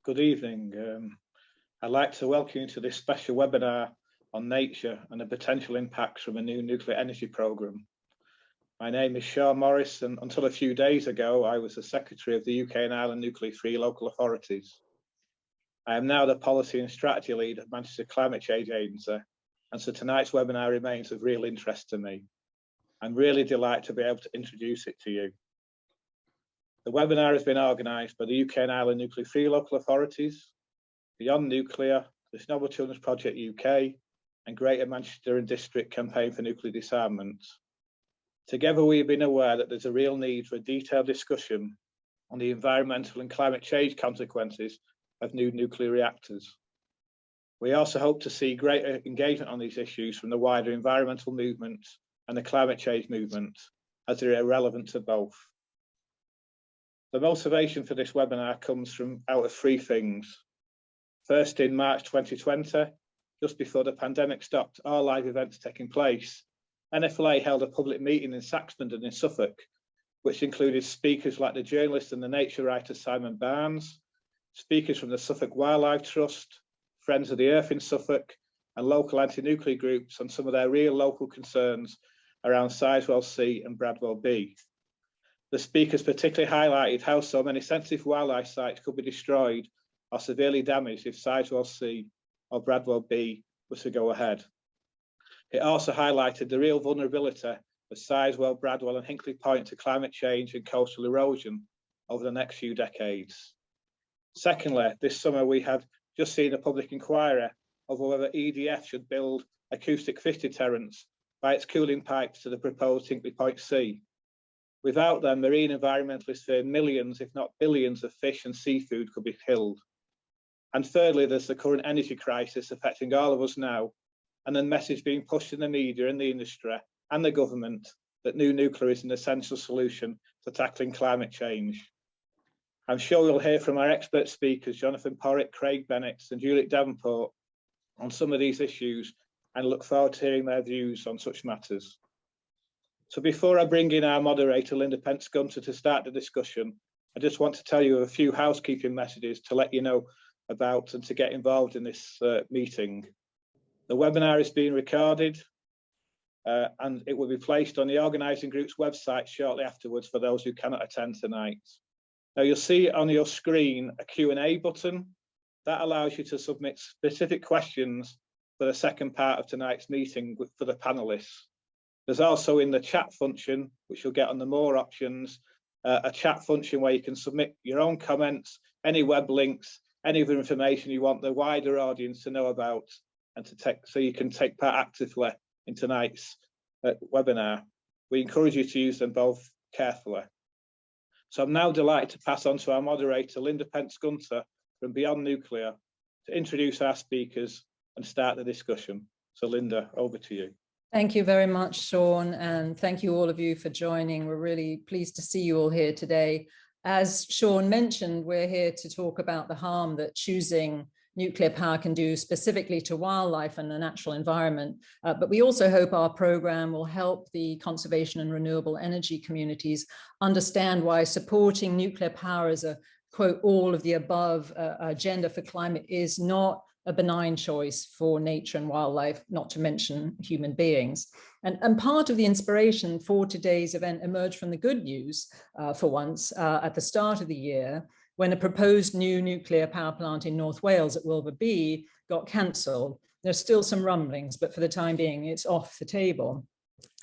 Good evening. I'd like to welcome you to this special webinar on nature and the potential impacts from a new nuclear energy programme. My name is Sean Morris, and until a few days ago, I was the Secretary of the UK and Ireland Nuclear Free Local Authorities. I am now the Policy and Strategy Lead at Manchester Climate Change Agency, and so tonight's webinar remains of real interest to me. I'm really delighted to be able to introduce it to you. The webinar has been organised by the UK and Ireland Nuclear Free Local Authorities, Beyond Nuclear, the Noble Children's Project UK, and Greater Manchester and District Campaign for Nuclear Disarmament. Together, we have been aware that there's a real need for a detailed discussion on the environmental and climate change consequences of new nuclear reactors. We also hope to see greater engagement on these issues from the wider environmental movement and the climate change movement, as they are relevant to both. The motivation for this webinar comes from out of three things. First, in March 2020, just before the pandemic stopped all live events taking place, NFLA held a public meeting in Saxmundham in Suffolk, which included speakers like the journalist and the nature writer Simon Barnes, speakers from the Suffolk Wildlife Trust, Friends of the Earth in Suffolk, and local anti-nuclear groups on some of their real local concerns around Sizewell C and Bradwell B. The speakers particularly highlighted how so many sensitive wildlife sites could be destroyed or severely damaged if Sizewell C or Bradwell B was to go ahead. It also highlighted the real vulnerability of Sizewell, Bradwell and Hinkley Point to climate change and coastal erosion over the next few decades. Secondly, this summer we had just seen a public inquiry over whether EDF should build acoustic fish deterrents by its cooling pipes to the proposed Hinkley Point Sea. Without them, marine environmentalists fear millions, if not billions, of fish and seafood could be killed. And thirdly, there's the current energy crisis affecting all of us now, and the message being pushed in the media and the industry and the government that new nuclear is an essential solution to tackling climate change. I'm sure we'll hear from our expert speakers, Jonathon, Porritt, Craig Bennett and Juliet Davenport, on some of these issues, and look forward to hearing their views on such matters. So before I bring in our moderator, Linda Pence-Gunter, to start the discussion, I just want to tell you a few housekeeping messages to let you know about and to get involved in this meeting. The webinar is being recorded and it will be placed on the organising group's website shortly afterwards for those who cannot attend tonight. Now you'll see on your screen a Q&A button that allows you to submit specific questions for the second part of tonight's meeting for the panellists. There's also in the chat function, which you'll get on the more options, a chat function where you can submit your own comments, any web links, any other information you want the wider audience to know about, and so you can take part actively in tonight's webinar. We encourage you to use them both carefully. So I'm now delighted to pass on to our moderator, Linda Pence-Gunter from Beyond Nuclear, to introduce our speakers and start the discussion. So Linda, over to you. Thank you very much, Sean, and thank you all of you for joining. We're really pleased to see you all here today. As Sean mentioned, we're here to talk about the harm that choosing nuclear power can do specifically to wildlife and the natural environment. But we also hope our program will help the conservation and renewable energy communities understand why supporting nuclear power as a, quote, all of the above agenda for climate is not a benign choice for nature and wildlife, not to mention human beings. And part of the inspiration for today's event emerged from the good news, for once, at the start of the year, when a proposed new nuclear power plant in North Wales at Wilbur B got cancelled. There's still some rumblings, but for the time being, it's off the table.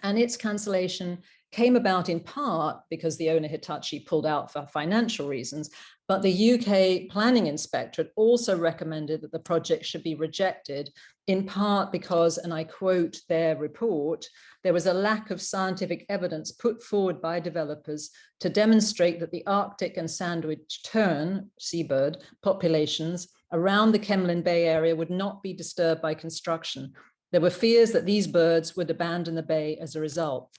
And its cancellation came about in part because the owner Hitachi pulled out for financial reasons, but the UK Planning Inspectorate also recommended that the project should be rejected, in part because, and I quote their report, there was a lack of scientific evidence put forward by developers to demonstrate that the Arctic and sandwich tern, seabird, populations around the Kemlyn Bay area would not be disturbed by construction. There were fears that these birds would abandon the bay as a result.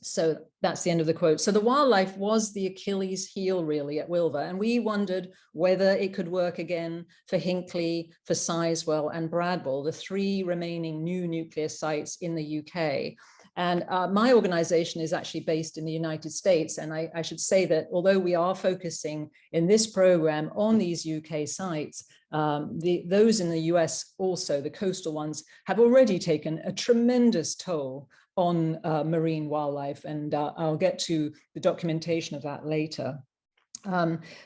So that's the end of the quote. So the wildlife was the Achilles heel really at Wilbur, and we wondered whether it could work again for Hinkley, for Sizewell and Bradwell, the three remaining new nuclear sites in the UK. And my organization is actually based in the United States. And I should say that although we are focusing in this program on these UK sites, those in the US also, the coastal ones, have already taken a tremendous toll on marine wildlife. And I'll get to the documentation of that later.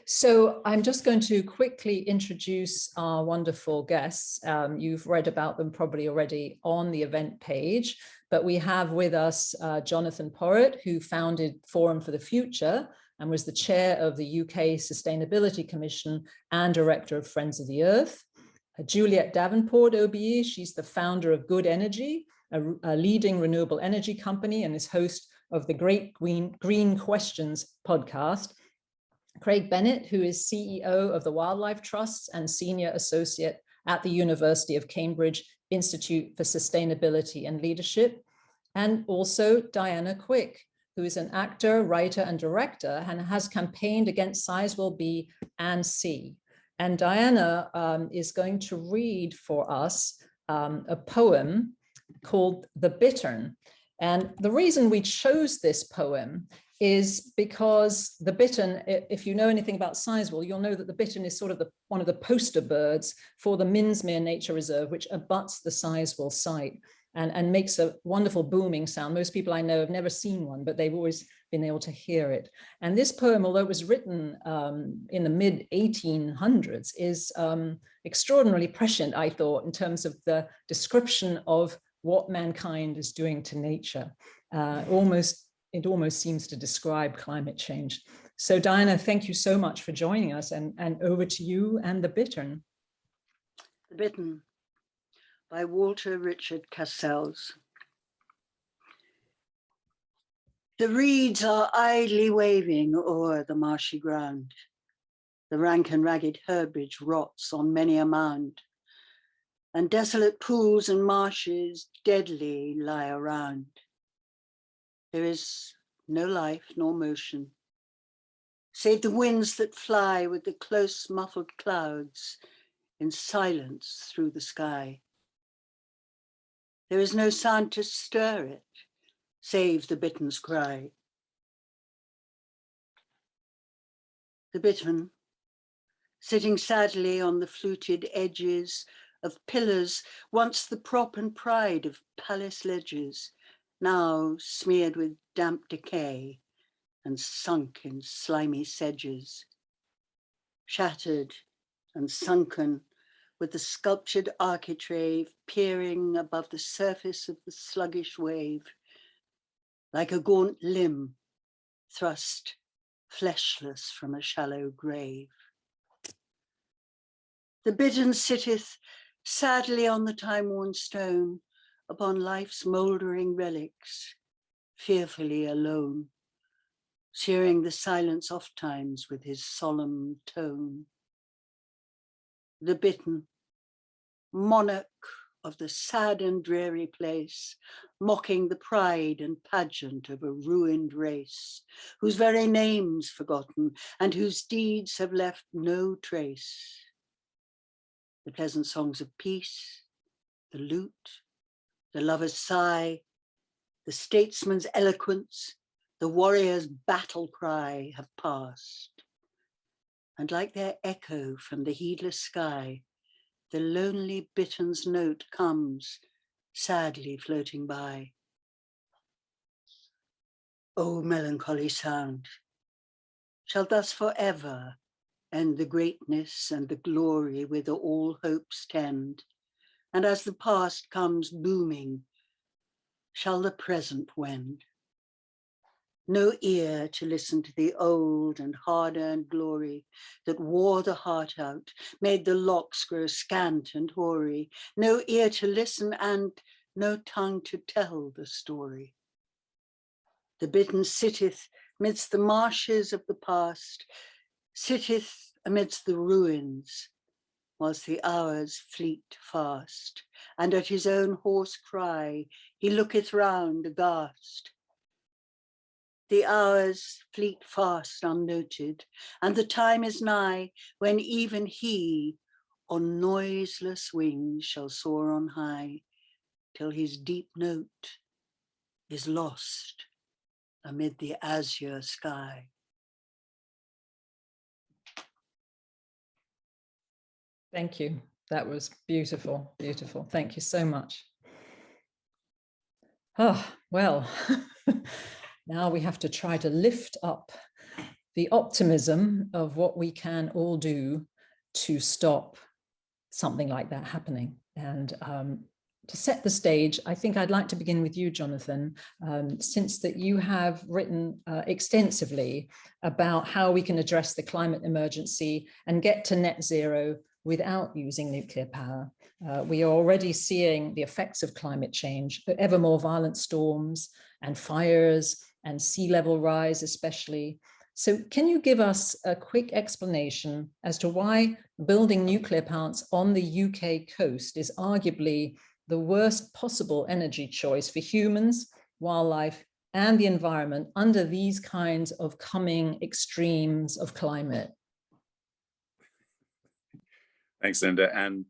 So I'm just going to quickly introduce our wonderful guests. You've read about them probably already on the event page, but we have with us Jonathon Porritt, who founded Forum for the Future and was the chair of the UK Sustainability Commission and director of Friends of the Earth. Juliet Davenport, OBE, she's the founder of Good Energy, a leading renewable energy company, and is host of the Great Green Questions podcast. Craig Bennett, who is CEO of the Wildlife Trusts and Senior Associate at the University of Cambridge Institute for Sustainability and Leadership. And also Diana Quick, who is an actor, writer, and director, and has campaigned against Sizewell B and C. And Diana is going to read for us a poem called The Bittern. And the reason we chose this poem is because the bittern, if you know anything about Sizewell, you'll know that the bittern is sort of one of the poster birds for the Minsmere Nature Reserve, which abuts the Sizewell site and makes a wonderful booming sound. Most people I know have never seen one, but they've always been able to hear it. And this poem, although it was written in the mid-1800s, is extraordinarily prescient, I thought, in terms of the description of what mankind is doing to nature. It almost seems to describe climate change. So Diana, thank you so much for joining us, and over to you and The Bittern. The Bittern by Walter Richard Castells. The reeds are idly waving o'er the marshy ground. The rank and ragged herbage rots on many a mound, and desolate pools and marshes deadly lie around. There is no life nor motion, save the winds that fly with the close muffled clouds in silence through the sky. There is no sound to stir it, save the bittern's cry. The bittern, sitting sadly on the fluted edges of pillars, once the prop and pride of palace ledges, now smeared with damp decay and sunk in slimy sedges, shattered and sunken with the sculptured architrave peering above the surface of the sluggish wave, like a gaunt limb thrust fleshless from a shallow grave. The bittern sitteth sadly on the time-worn stone, upon life's mouldering relics, fearfully alone, shearing the silence oft-times with his solemn tone. The bittern, monarch of the sad and dreary place, mocking the pride and pageant of a ruined race, whose very name's forgotten and whose deeds have left no trace. The pleasant songs of peace, the lute, the lover's sigh, the statesman's eloquence, the warrior's battle cry have passed. And like their echo from the heedless sky, the lonely bittern's note comes, sadly floating by. O melancholy sound, shall thus forever end the greatness and the glory whither all hopes tend, and as the past comes booming, shall the present wend? No ear to listen to the old and hard-earned glory that wore the heart out, made the locks grow scant and hoary. No ear to listen and no tongue to tell the story. The bittern sitteth midst the marshes of the past, sitteth amidst the ruins, whilst the hours fleet fast, and at his own hoarse cry he looketh round aghast. The hours fleet fast unnoted, and the time is nigh when even he on noiseless wings shall soar on high, till his deep note is lost amid the azure sky. Thank you. That was beautiful, beautiful. Thank you so much. Oh, well, now we have to try to lift up the optimism of what we can all do to stop something like that happening. And to set the stage, I think I'd like to begin with you, Jonathon, since that you have written extensively about how we can address the climate emergency and get to net zero without using nuclear power. We are already seeing the effects of climate change, ever more violent storms and fires and sea level rise especially. So can you give us a quick explanation as to why building nuclear plants on the UK coast is arguably the worst possible energy choice for humans, wildlife, and the environment under these kinds of coming extremes of climate? Thanks, Linda, and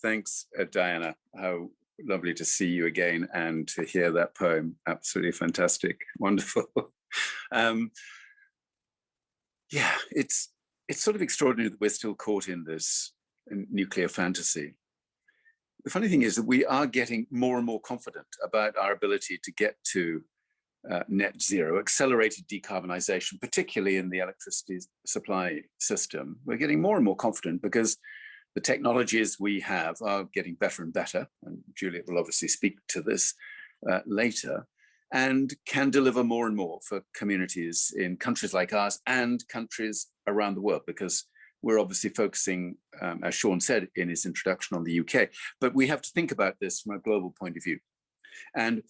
thanks, Diana. How lovely to see you again and to hear that poem. Absolutely fantastic, wonderful. Yeah, it's sort of extraordinary that we're still caught in this nuclear fantasy. The funny thing is that we are getting more and more confident about our ability to get to net zero, accelerated decarbonization, particularly in the electricity supply system. We're getting more and more confident because the technologies we have are getting better and better, and Juliet will obviously speak to this later, and can deliver more and more for communities in countries like ours and countries around the world, because we're obviously focusing, as Sean said in his introduction, on the UK, but we have to think about this from a global point of view. And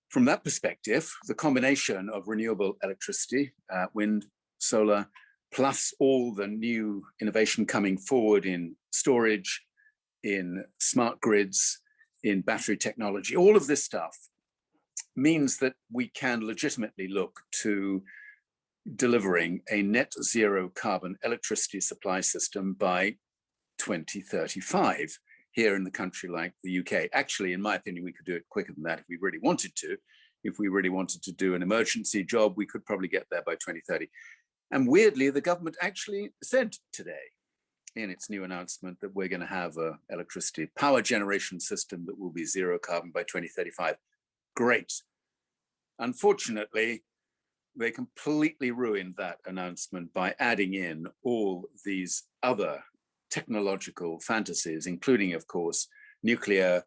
from that perspective, the combination of renewable electricity, wind, solar, plus all the new innovation coming forward in storage, in smart grids, in battery technology, all of this stuff means that we can legitimately look to delivering a net zero carbon electricity supply system by 2035 here in the country like the UK. Actually, in my opinion, we could do it quicker than that if we really wanted to. If we really wanted to do an emergency job, we could probably get there by 2030. And weirdly, the government actually said today in its new announcement that we're going to have an electricity power generation system that will be zero carbon by 2035. Great. Unfortunately, they completely ruined that announcement by adding in all these other technological fantasies, including, of course, nuclear,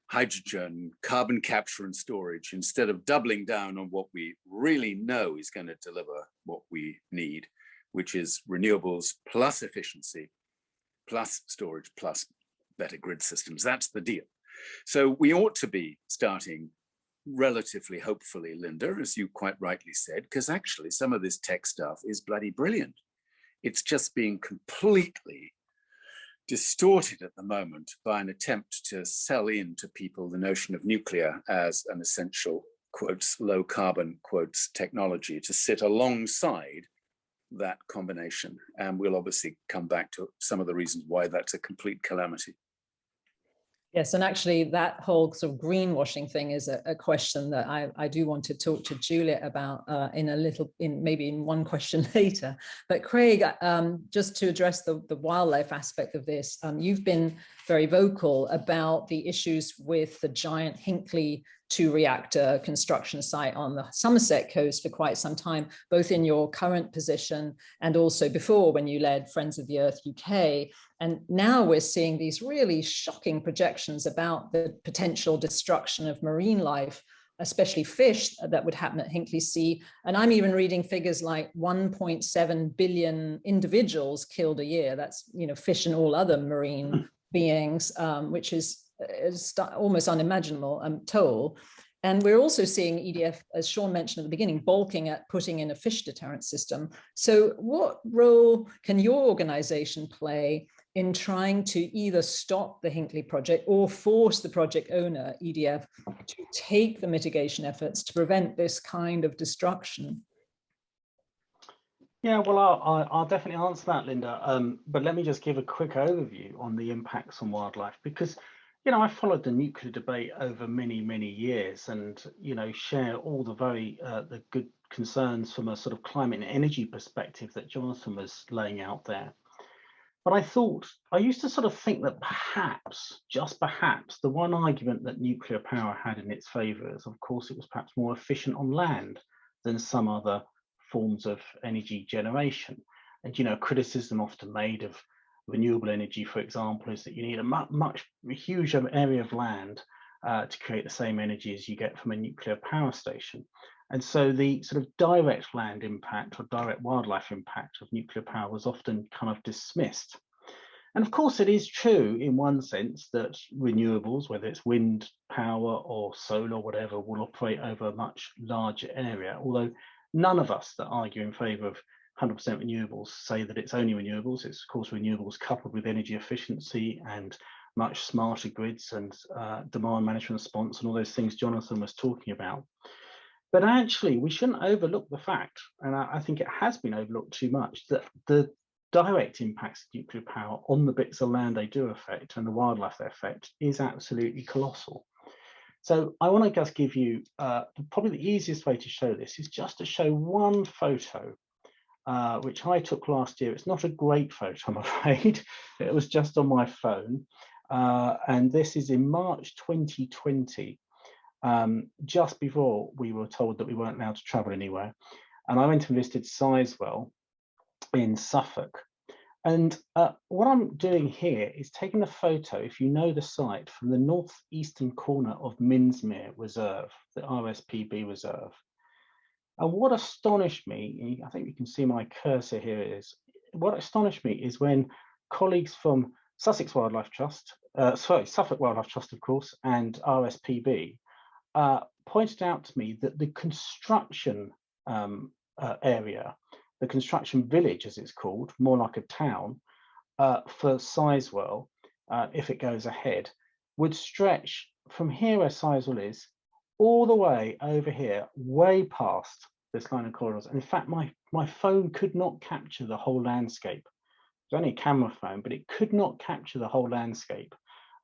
hydrogen, carbon capture and storage, instead of doubling down on what we really know is going to deliver what we need, which is renewables plus efficiency, plus storage, plus better grid systems. That's the deal. So we ought to be starting relatively hopefully, Linda, as you quite rightly said, because actually some of this tech stuff is bloody brilliant. It's just being completely distorted at the moment by an attempt to sell in to people the notion of nuclear as an essential, quotes, low carbon, quotes, technology to sit alongside that combination. And we'll obviously come back to some of the reasons why that's a complete calamity. Yes, and actually that whole sort of greenwashing thing is a question that I do want to talk to Juliet about maybe in one question later. But Craig, just to address the wildlife aspect of this, you've been very vocal about the issues with the giant Hinkley two-reactor construction site on the Somerset coast for quite some time, both in your current position and also before when you led Friends of the Earth UK. And now we're seeing these really shocking projections about the potential destruction of marine life, especially fish, that would happen at Hinkley C. And I'm even reading figures like 1.7 billion individuals killed a year. That's, you know, fish and all other marine beings, which is almost unimaginable, I'm told. And we're also seeing EDF, as Sean mentioned at the beginning, balking at putting in a fish deterrent system. So what role can your organization play in trying to either stop the Hinkley project or force the project owner, EDF, to take the mitigation efforts to prevent this kind of destruction? Yeah, well, I'll definitely answer that, Linda. But let me just give a quick overview on the impacts on wildlife, because I followed the nuclear debate over many, many years, and share all the the good concerns from a sort of climate and energy perspective that Jonathon was laying out there. But I used to sort of think that perhaps, just perhaps, the one argument that nuclear power had in its favour is, of course, it was perhaps more efficient on land than some other forms of energy generation. And criticism often made of renewable energy, for example, is that you need a huge area of land to create the same energy as you get from a nuclear power station. And so the sort of direct land impact or direct wildlife impact of nuclear power was often kind of dismissed. And of course, it is true in one sense that renewables, whether it's wind power or solar or whatever, will operate over a much larger area, although none of us that argue in favour of 100% renewables say that it's only renewables. It's of course renewables coupled with energy efficiency and much smarter grids and demand management response and all those things Jonathon was talking about. But actually, we shouldn't overlook the fact, and I think it has been overlooked too much, that the direct impacts of nuclear power on the bits of land they do affect and the wildlife they affect is absolutely colossal. So I want to just give you, probably the easiest way to show this is just to show one photo, which I took last year. It's not a great photo, I'm afraid. It was just on my phone. And this is in March 2020. Just before we were told that we weren't allowed to travel anywhere. And I went and visited Sizewell in Suffolk. And what I'm doing here is taking a photo, if you know the site, from the northeastern corner of Minsmere Reserve, the RSPB Reserve. And what astonished me, I think you can see my cursor here is, what astonished me is when colleagues from Suffolk Wildlife Trust, of course, and RSPB pointed out to me that the construction area, the construction village, as it's called, more like a town, for Sizewell, if it goes ahead, would stretch from here where Sizewell is, all the way over here, way past this line of corridors. And in fact, my phone could not capture the whole landscape. It's only a camera phone, but it could not capture the whole landscape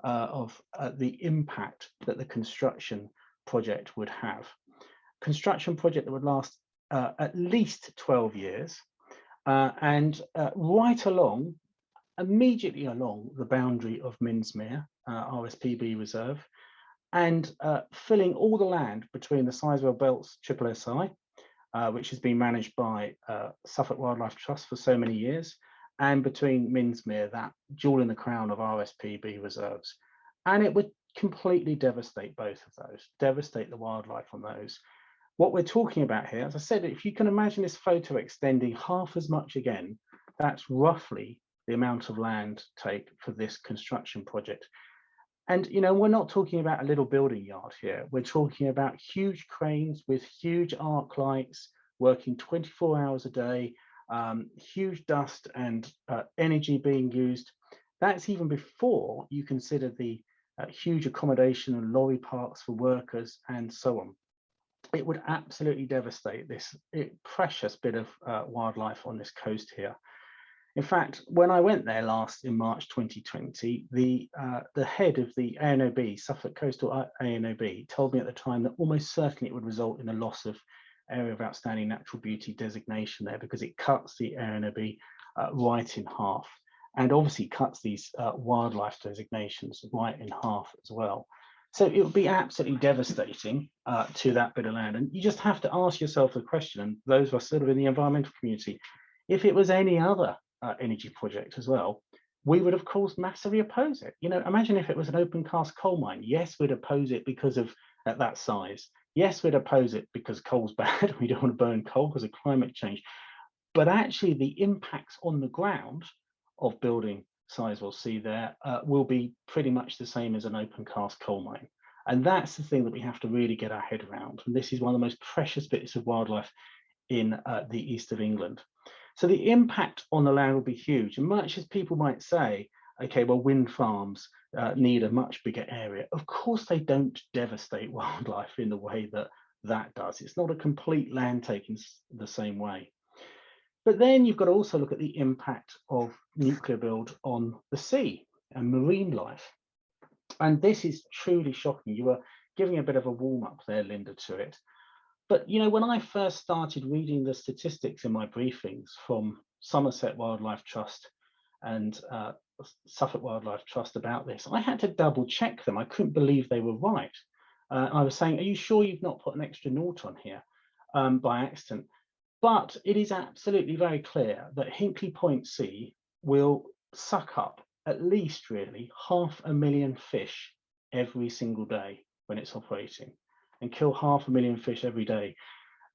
of the impact that the construction project would have. Construction project that would last at least 12 years and right along, immediately along the boundary of Minsmere, RSPB Reserve, and filling all the land between the Sizewell Belts SSSI, which has been managed by Suffolk Wildlife Trust for so many years, and between Minsmere, that jewel in the crown of RSPB reserves. And it would completely devastate both of those, devastate the wildlife on those. What we're talking about here, as I said, if you can imagine this photo extending half as much again, that's roughly the amount of land take for this construction project. And, we're not talking about a little building yard here. We're talking about huge cranes with huge arc lights working 24 hours a day, huge dust and energy being used. That's even before you consider the huge accommodation and lorry parks for workers and so on. It would absolutely devastate this precious bit of wildlife on this coast here. In fact, when I went there last in March 2020, the head of the ANOB, Suffolk Coastal ANOB, told me at the time that almost certainly it would result in a loss of area of outstanding natural beauty designation there, because it cuts the ANOB right in half, and obviously cuts these wildlife designations right in half as well. So it would be absolutely devastating to that bit of land. And you just have to ask yourself the question, and those of us sort of in the environmental community, if it was any other energy project as well, we would of course massively oppose it. Imagine if it was an open cast coal mine. Yes, we'd oppose it because of at that size. Yes, we'd oppose it because coal's bad. We don't want to burn coal because of climate change. But actually the impacts on the ground of building Sizewell C there will be pretty much the same as an open cast coal mine. And that's the thing that we have to really get our head around. And this is one of the most precious bits of wildlife in the east of England. So the impact on the land will be huge. And much as people might say, okay, well, wind farms need a much bigger area. Of course, they don't devastate wildlife in the way that that does. It's not a complete land take in the same way. But then you've got to also look at the impact of nuclear build on the sea and marine life. And this is truly shocking. You were giving a bit of a warm up there, Linda, to it. But, you know, when I first started reading the statistics in my briefings from Somerset Wildlife Trust and Suffolk Wildlife Trust about this, I had to double check them. I couldn't believe they were right. I was saying, are you sure you've not put an extra naught on here by accident? But it is absolutely very clear that Hinkley C will suck up at least really 500,000 fish every single day when it's operating, and kill 500,000 fish every day.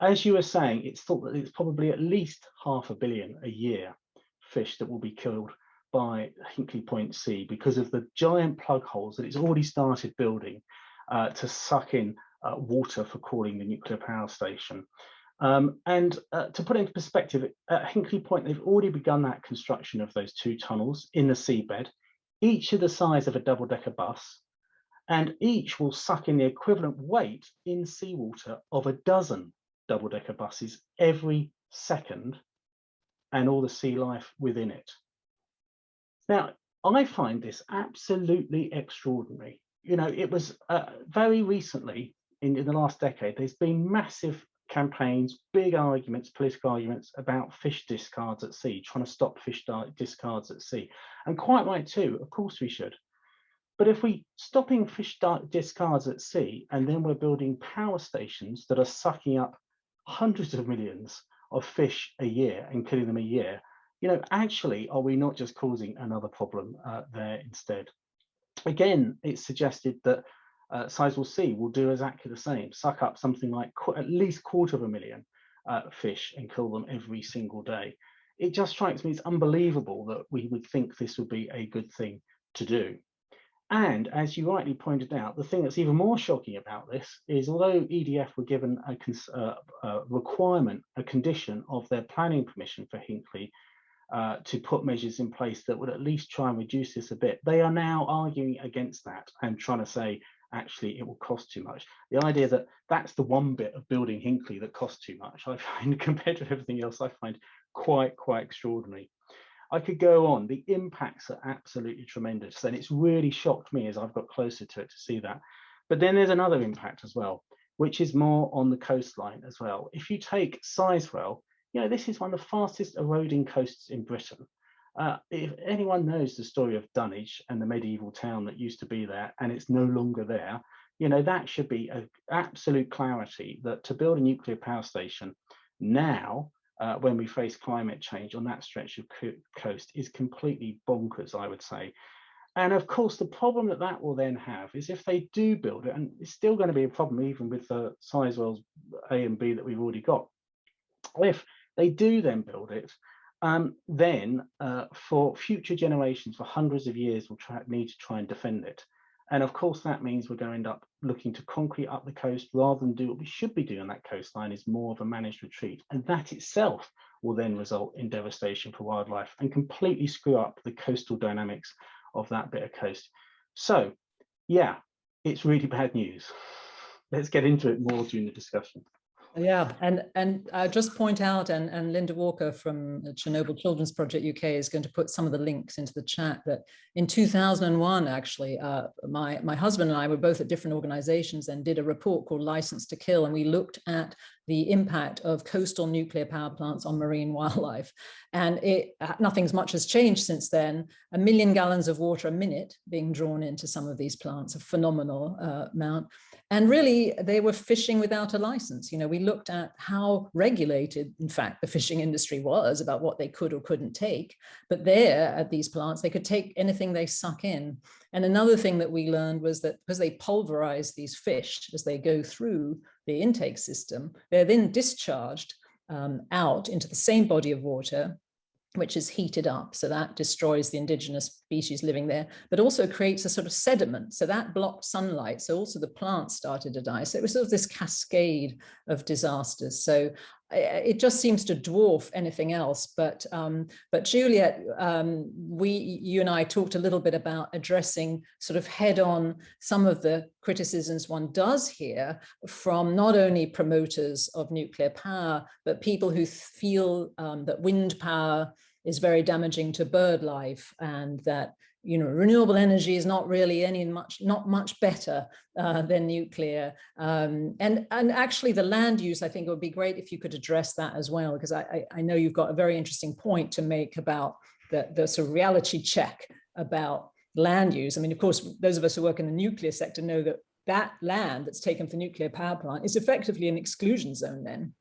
As you were saying, it's thought that it's probably at least 500 million a year fish that will be killed by Hinkley C because of the giant plug holes that it's already started building to suck in water for cooling the nuclear power station. And to put it into perspective, at Hinkley Point, they've already begun that construction of those 2 tunnels in the seabed, each of the size of a double-decker bus, and each will suck in the equivalent weight in seawater of a dozen double-decker buses every second, and all the sea life within it. Now, I find this absolutely extraordinary. You know, it was very recently, in the last decade, there's been massive campaigns, big arguments, political arguments about fish discards at sea, trying to stop fish discards at sea. And quite right too, of course we should. But if we're stopping fish discards at sea, and then we're building power stations that are sucking up hundreds of millions of fish a year and killing them a year, you know, actually, are we not just causing another problem there instead? Again, it's suggested that Sizewell C will do exactly the same, suck up something like at least 250,000 fish and kill them every single day. It just strikes me as unbelievable that we would think this would be a good thing to do. And as you rightly pointed out, the thing that's even more shocking about this is, although EDF were given a requirement, a condition of their planning permission for Hinkley to put measures in place that would at least try and reduce this a bit, they are now arguing against that and trying to say, actually, it will cost too much. The idea that that's the one bit of building Hinkley that costs too much, I find, compared to everything else, I find quite extraordinary. I could go on. The impacts are absolutely tremendous, and it's really shocked me as I've got closer to it to see that. But then there's another impact as well, which is more on the coastline as well. If you take Sizewell, you know, this is one of the fastest eroding coasts in Britain. If anyone knows the story of Dunwich and the medieval town that used to be there, and it's no longer there, you know, that should be an absolute clarity that to build a nuclear power station now, when we face climate change on that stretch of coast, is completely bonkers, I would say. And of course, the problem that that will then have is if they do build it, and it's still going to be a problem even with the Sizewell's A and B that we've already got, if they do then build it, then for future generations, for hundreds of years, we'll need to try and defend it. And of course, that means we're going to end up looking to concrete up the coast rather than do what we should be doing on that coastline, is more of a managed retreat. And that itself will then result in devastation for wildlife and completely screw up the coastal dynamics of that bit of coast. So, yeah, it's really bad news. Let's get into it more during the discussion. Yeah, and I just point out, and Linda Walker from the Chernobyl Children's Project UK is going to put some of the links into the chat, that in 2001, actually, my husband and I were both at different organizations and did a report called License to Kill, and we looked at the impact of coastal nuclear power plants on marine wildlife. And nothing's much has changed since then. 1 million gallons of water a minute being drawn into some of these plants, a phenomenal amount. And really, they were fishing without a license. You know, we looked at how regulated, in fact, the fishing industry was about what they could or couldn't take. But there at these plants, they could take anything they suck in. And another thing that we learned was that because they pulverize these fish as they go through the intake system, they're then discharged out into the same body of water, which is heated up. So that destroys the indigenous species living there, but also creates a sort of sediment. So that blocked sunlight. So also the plants started to die. So it was sort of this cascade of disasters. So it just seems to dwarf anything else. But Juliet, you and I talked a little bit about addressing sort of head on some of the criticisms one does hear from not only promoters of nuclear power, but people who feel that wind power is very damaging to bird life, and that renewable energy is not really not much better than nuclear. And actually the land use, I think it would be great if you could address that as well, because I know you've got a very interesting point to make about the sort of reality check about land use. I mean, of course, those of us who work in the nuclear sector know that that land that's taken for nuclear power plant is effectively an exclusion zone then.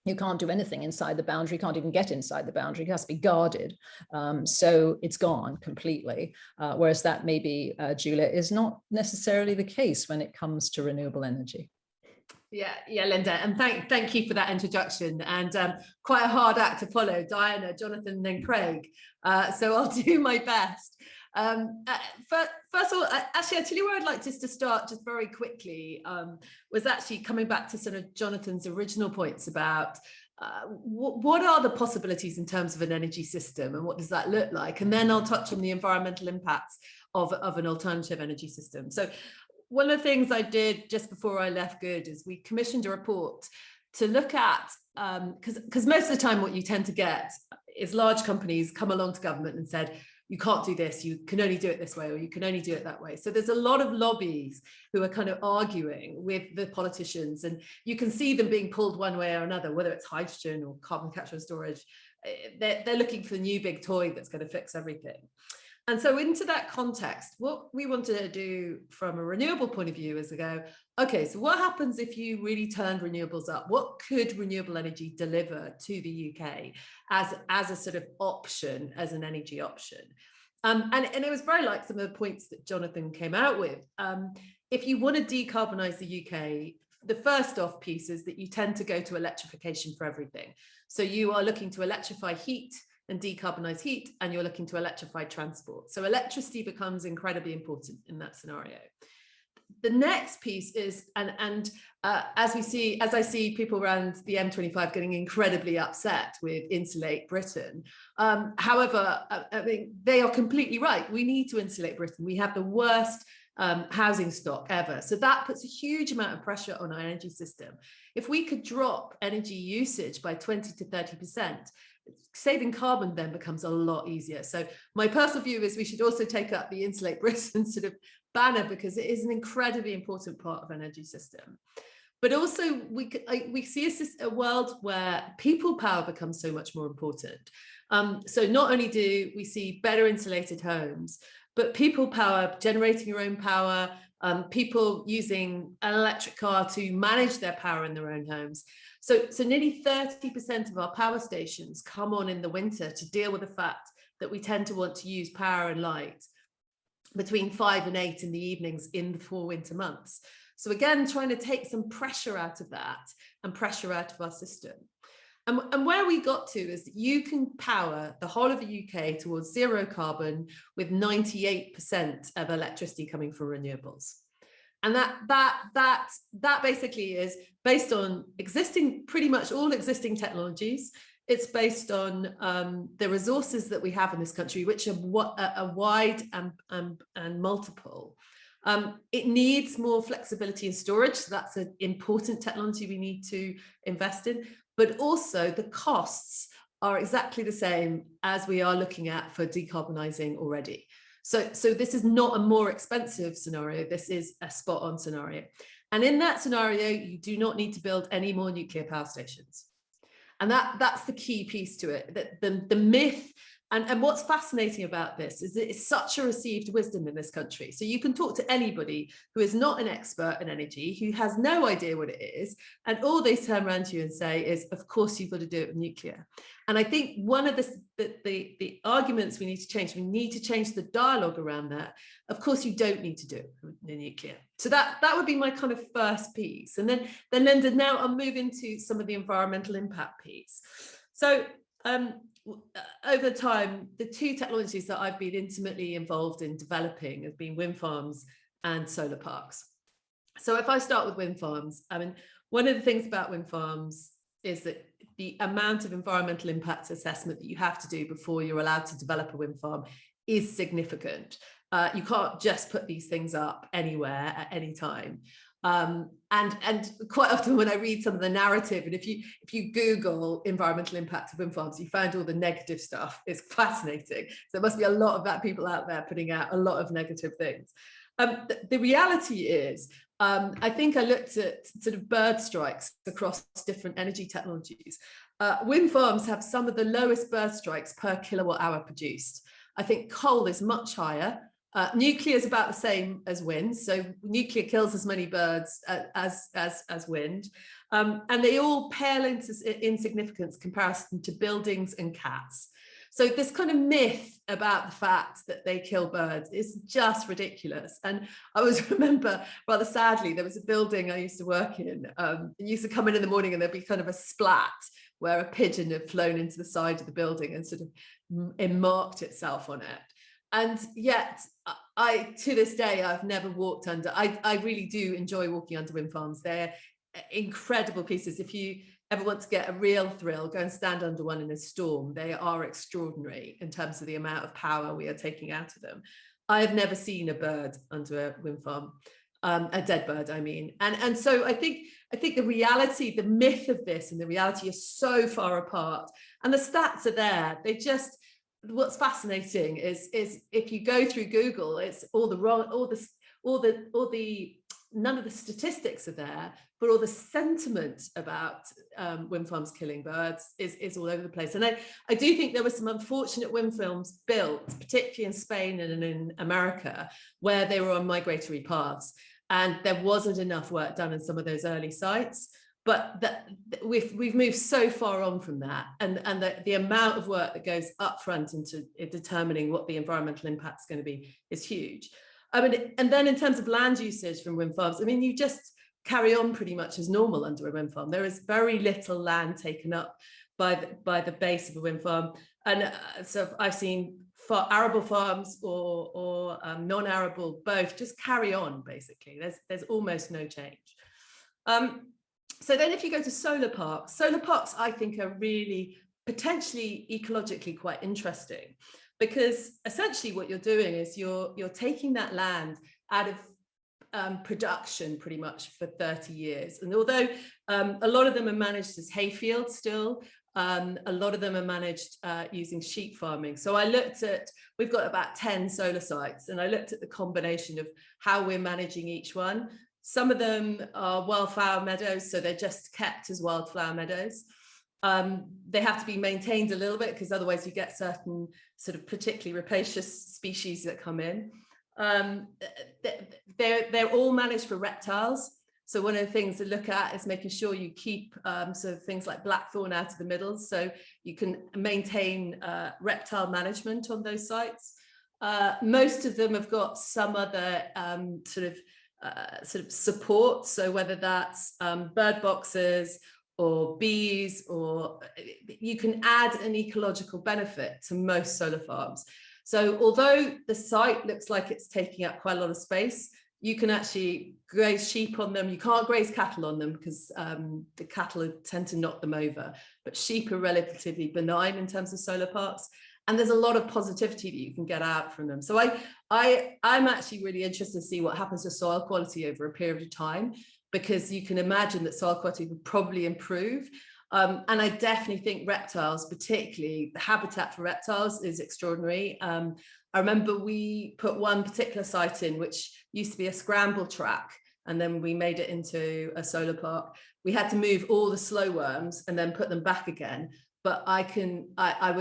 You can't do anything inside the boundary, can't even get inside the boundary, it has to be guarded. So it's gone completely. Whereas that maybe, Juliet, is not necessarily the case when it comes to renewable energy. Yeah, Linda, and thank you for that introduction, and quite a hard act to follow, Diana, Jonathan, and then Craig. So I'll do my best. First of all, actually, I tell you where I'd like just to start just very quickly was actually coming back to sort of Jonathan's original points about what are the possibilities in terms of an energy system and what does that look like? And then I'll touch on the environmental impacts of an alternative energy system. So one of the things I did just before I left Good is we commissioned a report to look at, because most of the time what you tend to get is large companies come along to government and said, you can't do this, you can only do it this way, or you can only do it that way. So there's a lot of lobbies who are kind of arguing with the politicians, and you can see them being pulled one way or another, whether it's hydrogen or carbon capture and storage. They're looking for the new big toy that's going to fix everything. And so into that context, what we wanted to do from a renewable point of view is to go, okay, so what happens if you really turned renewables up? What could renewable energy deliver to the UK as a sort of option, as an energy option? And it was very like some of the points that Jonathan came out with. If you want to decarbonise the UK, the first off piece is that you tend to go to electrification for everything. So you are looking to electrify heat and decarbonize heat, and you're looking to electrify transport. So electricity becomes incredibly important in that scenario. The next piece is, as I see people around the M25 getting incredibly upset with Insulate Britain. However, I mean, they are completely right. We need to insulate Britain. We have the worst housing stock ever. So that puts a huge amount of pressure on our energy system. If we could drop energy usage by 20 to 30%, saving carbon then becomes a lot easier. So my personal view is we should also take up the Insulate Britain sort of banner, because it is an incredibly important part of our energy system. But also we see a world where people power becomes so much more important. So not only do we see better insulated homes, but people power, generating your own power, people using an electric car to manage their power in their own homes. So nearly 30% of our power stations come on in the winter to deal with the fact that we tend to want to use power and light between 5 and 8 in the evenings in the 4 winter months. So again, trying to take some pressure out of that and pressure out of our system. And where we got to is that you can power the whole of the UK towards zero carbon with 98% of electricity coming from renewables. And that basically is based on pretty much all existing technologies. It's based on the resources that we have in this country, which are wide and multiple. It needs more flexibility in storage. So that's an important technology we need to invest in. But also the costs are exactly the same as we are looking at for decarbonising already. So this is not a more expensive scenario, this is a spot on scenario. And in that scenario, you do not need to build any more nuclear power stations. And that's the key piece to it, that the myth, and what's fascinating about this is that it's such a received wisdom in this country. So you can talk to anybody who is not an expert in energy, who has no idea what it is, and all they turn around to you and say is, of course, you've got to do it with nuclear. And I think one of the arguments we need to change the dialogue around that. Of course, you don't need to do it with nuclear. So that would be my kind of first piece. And then Linda, now I'll move into some of the environmental impact piece. So over time, the two technologies that I've been intimately involved in developing have been wind farms and solar parks. So if I start with wind farms, I mean, one of the things about wind farms is that the amount of environmental impact assessment that you have to do before you're allowed to develop a wind farm is significant. You can't just put these things up anywhere at any time. And quite often when I read some of the narrative, and if you Google environmental impact of wind farms, you find all the negative stuff. It's fascinating. So there must be a lot of that people out there putting out a lot of negative things. The reality is, I think I looked at sort of bird strikes across different energy technologies. Wind farms have some of the lowest bird strikes per kilowatt hour produced. I think coal is much higher. Nuclear is about the same as wind, so nuclear kills as many birds as wind, and they all pale into insignificance comparison to buildings and cats. So this kind of myth about the fact that they kill birds is just ridiculous. And I always remember, rather sadly, there was a building I used to work in. It used to come in the morning and there'd be kind of a splat where a pigeon had flown into the side of the building and sort of marked itself on it. And yet, to this day, I've never walked under. I really do enjoy walking under wind farms. They're incredible pieces. If you ever want to get a real thrill, go and stand under one in a storm. They are extraordinary in terms of the amount of power we are taking out of them. I have never seen a bird under a wind farm, a dead bird, I mean. And so I think the reality, the myth of this and the reality is so far apart. And the stats are there. They just, what's fascinating is if you go through Google, it's none of the statistics are there, but all the sentiment about wind farms killing birds is all over the place. And I do think there were some unfortunate wind farms built, particularly in Spain and in America, where they were on migratory paths. And there wasn't enough work done in some of those early sites. But we've moved so far on from that, and the amount of work that goes up front into determining what the environmental impact is going to be is huge. I mean, and then in terms of land usage from wind farms, I mean, you just carry on pretty much as normal under a wind farm. There is very little land taken up by the base of a wind farm, and so I've seen arable farms or non-arable both just carry on. Basically, there's almost no change. So then if you go to solar parks I think are really potentially ecologically quite interesting, because essentially what you're doing is you're taking that land out of production pretty much for 30 years. And although a lot of them are managed as hayfields still, a lot of them are managed using sheep farming. So I looked at, we've got about 10 solar sites, and I looked at the combination of how we're managing each one. Some of them are wildflower meadows, so they're just kept as wildflower meadows. They have to be maintained a little bit because otherwise you get certain sort of particularly rapacious species that come in. They're all managed for reptiles. So one of the things to look at is making sure you keep sort of things like blackthorn out of the middle, so you can maintain reptile management on those sites. Most of them have got some other sort of support, so whether that's bird boxes or bees, or you can add an ecological benefit to most solar farms. So although the site looks like it's taking up quite a lot of space, you can actually graze sheep on them. You can't graze cattle on them because the cattle tend to knock them over, but sheep are relatively benign in terms of solar parks. And there's a lot of positivity that you can get out from them. So I'm actually really interested to see what happens to soil quality over a period of time, because you can imagine that soil quality would probably improve. And I definitely think reptiles, particularly the habitat for reptiles, is extraordinary. I remember we put one particular site in, which used to be a scramble track, and then we made it into a solar park. We had to move all the slow worms and then put them back again. But I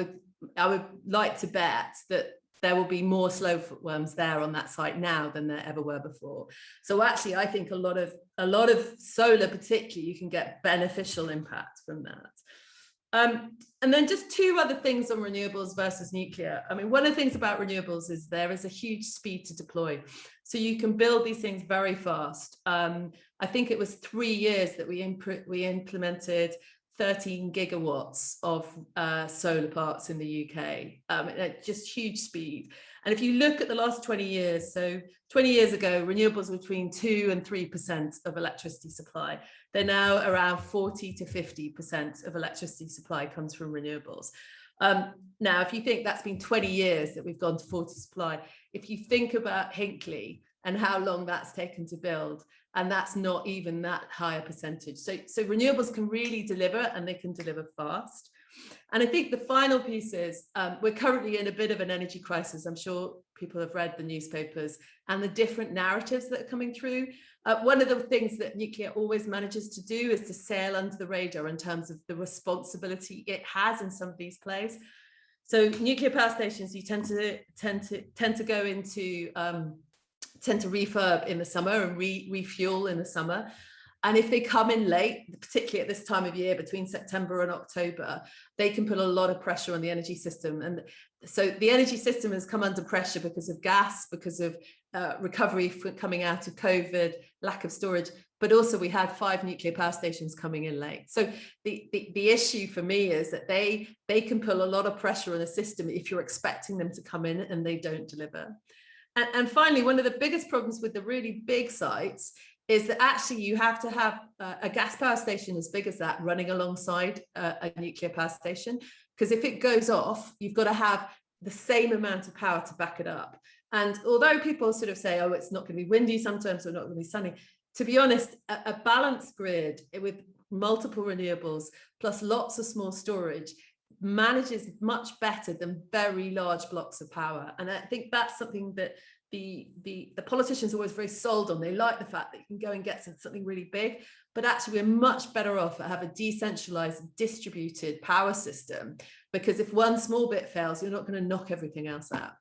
would like to bet that there will be more slow worms there on that site now than there ever were before. So actually, I think a lot of solar, particularly, you can get beneficial impact from that. And then just two other things on renewables versus nuclear. I mean, one of the things about renewables is there is a huge speed to deploy. So you can build these things very fast. I think it was 3 years that we implemented 13 gigawatts of solar parks in the UK, just huge speed. And if you look at the last 20 years, so 20 years ago, renewables were between 2 and 3% of electricity supply. They're now around 40 to 50% of electricity supply comes from renewables. Now, if you think that's been 20 years that we've gone to 40 supply, if you think about Hinkley and how long that's taken to build. And that's not even that higher percentage. So renewables can really deliver, and they can deliver fast. And I think the final piece is we're currently in a bit of an energy crisis. I'm sure people have read the newspapers and the different narratives that are coming through. One of the things that nuclear always manages to do is to sail under the radar in terms of the responsibility it has in some of these plays. So nuclear power stations, you tend to go into tend to refurb in the summer and refuel in the summer. And if they come in late, particularly at this time of year, between September and October, they can put a lot of pressure on the energy system. And so the energy system has come under pressure because of gas, because of recovery coming out of COVID, lack of storage, but also we had 5 nuclear power stations coming in late. So the issue for me is that they can pull a lot of pressure on the system if you're expecting them to come in and they don't deliver. And finally, one of the biggest problems with the really big sites is that actually you have to have a gas power station as big as that running alongside a nuclear power station, because if it goes off, you've got to have the same amount of power to back it up. And although people sort of say, oh, it's not going to be windy sometimes or not going to be sunny, to be honest, a balanced grid with multiple renewables plus lots of small storage manages much better than very large blocks of power. And I think that's something that the politicians are always very sold on. They like the fact that you can go and get something really big, but actually we're much better off at have a decentralized, distributed power system, because if one small bit fails, you're not going to knock everything else out.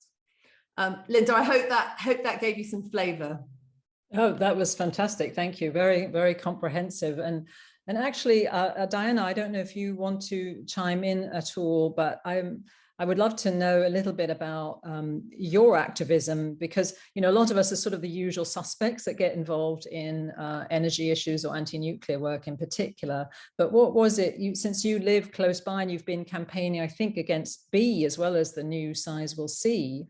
Linda, I hope that gave you some flavor. Oh, that was fantastic. Thank you. Very, very comprehensive. And actually, Diana, I don't know if you want to chime in at all, but I would love to know a little bit about your activism, because, you know, a lot of us are sort of the usual suspects that get involved in energy issues or anti-nuclear work in particular. But what was it, since you live close by and you've been campaigning, I think, against B as well as the new Sizewell C,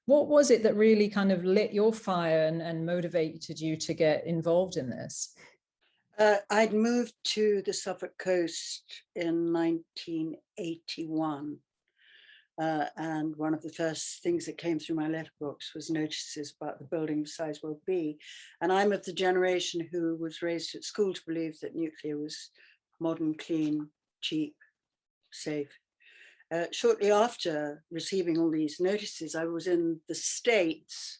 what was it that really kind of lit your fire and motivated you to get involved in this? I'd moved to the Suffolk Coast in 1981. And one of the first things that came through my letterbox was notices about the building of Sizewell B. And I'm of the generation who was raised at school to believe that nuclear was modern, clean, cheap, safe. Shortly after receiving all these notices, I was in the States,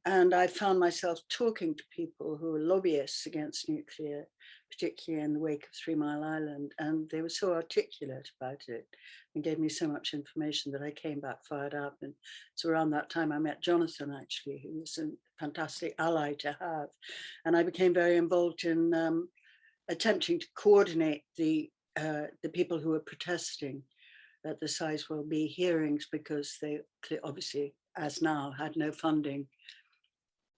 and I found myself talking to people who were lobbyists against nuclear, particularly in the wake of 3 Mile Island, and they were so articulate about it and gave me so much information that I came back fired up. And so around that time I met Jonathon, actually, who was a fantastic ally to have, and I became very involved in attempting to coordinate the people who were protesting at the Sizewell B hearings, because they obviously, as now, had no funding.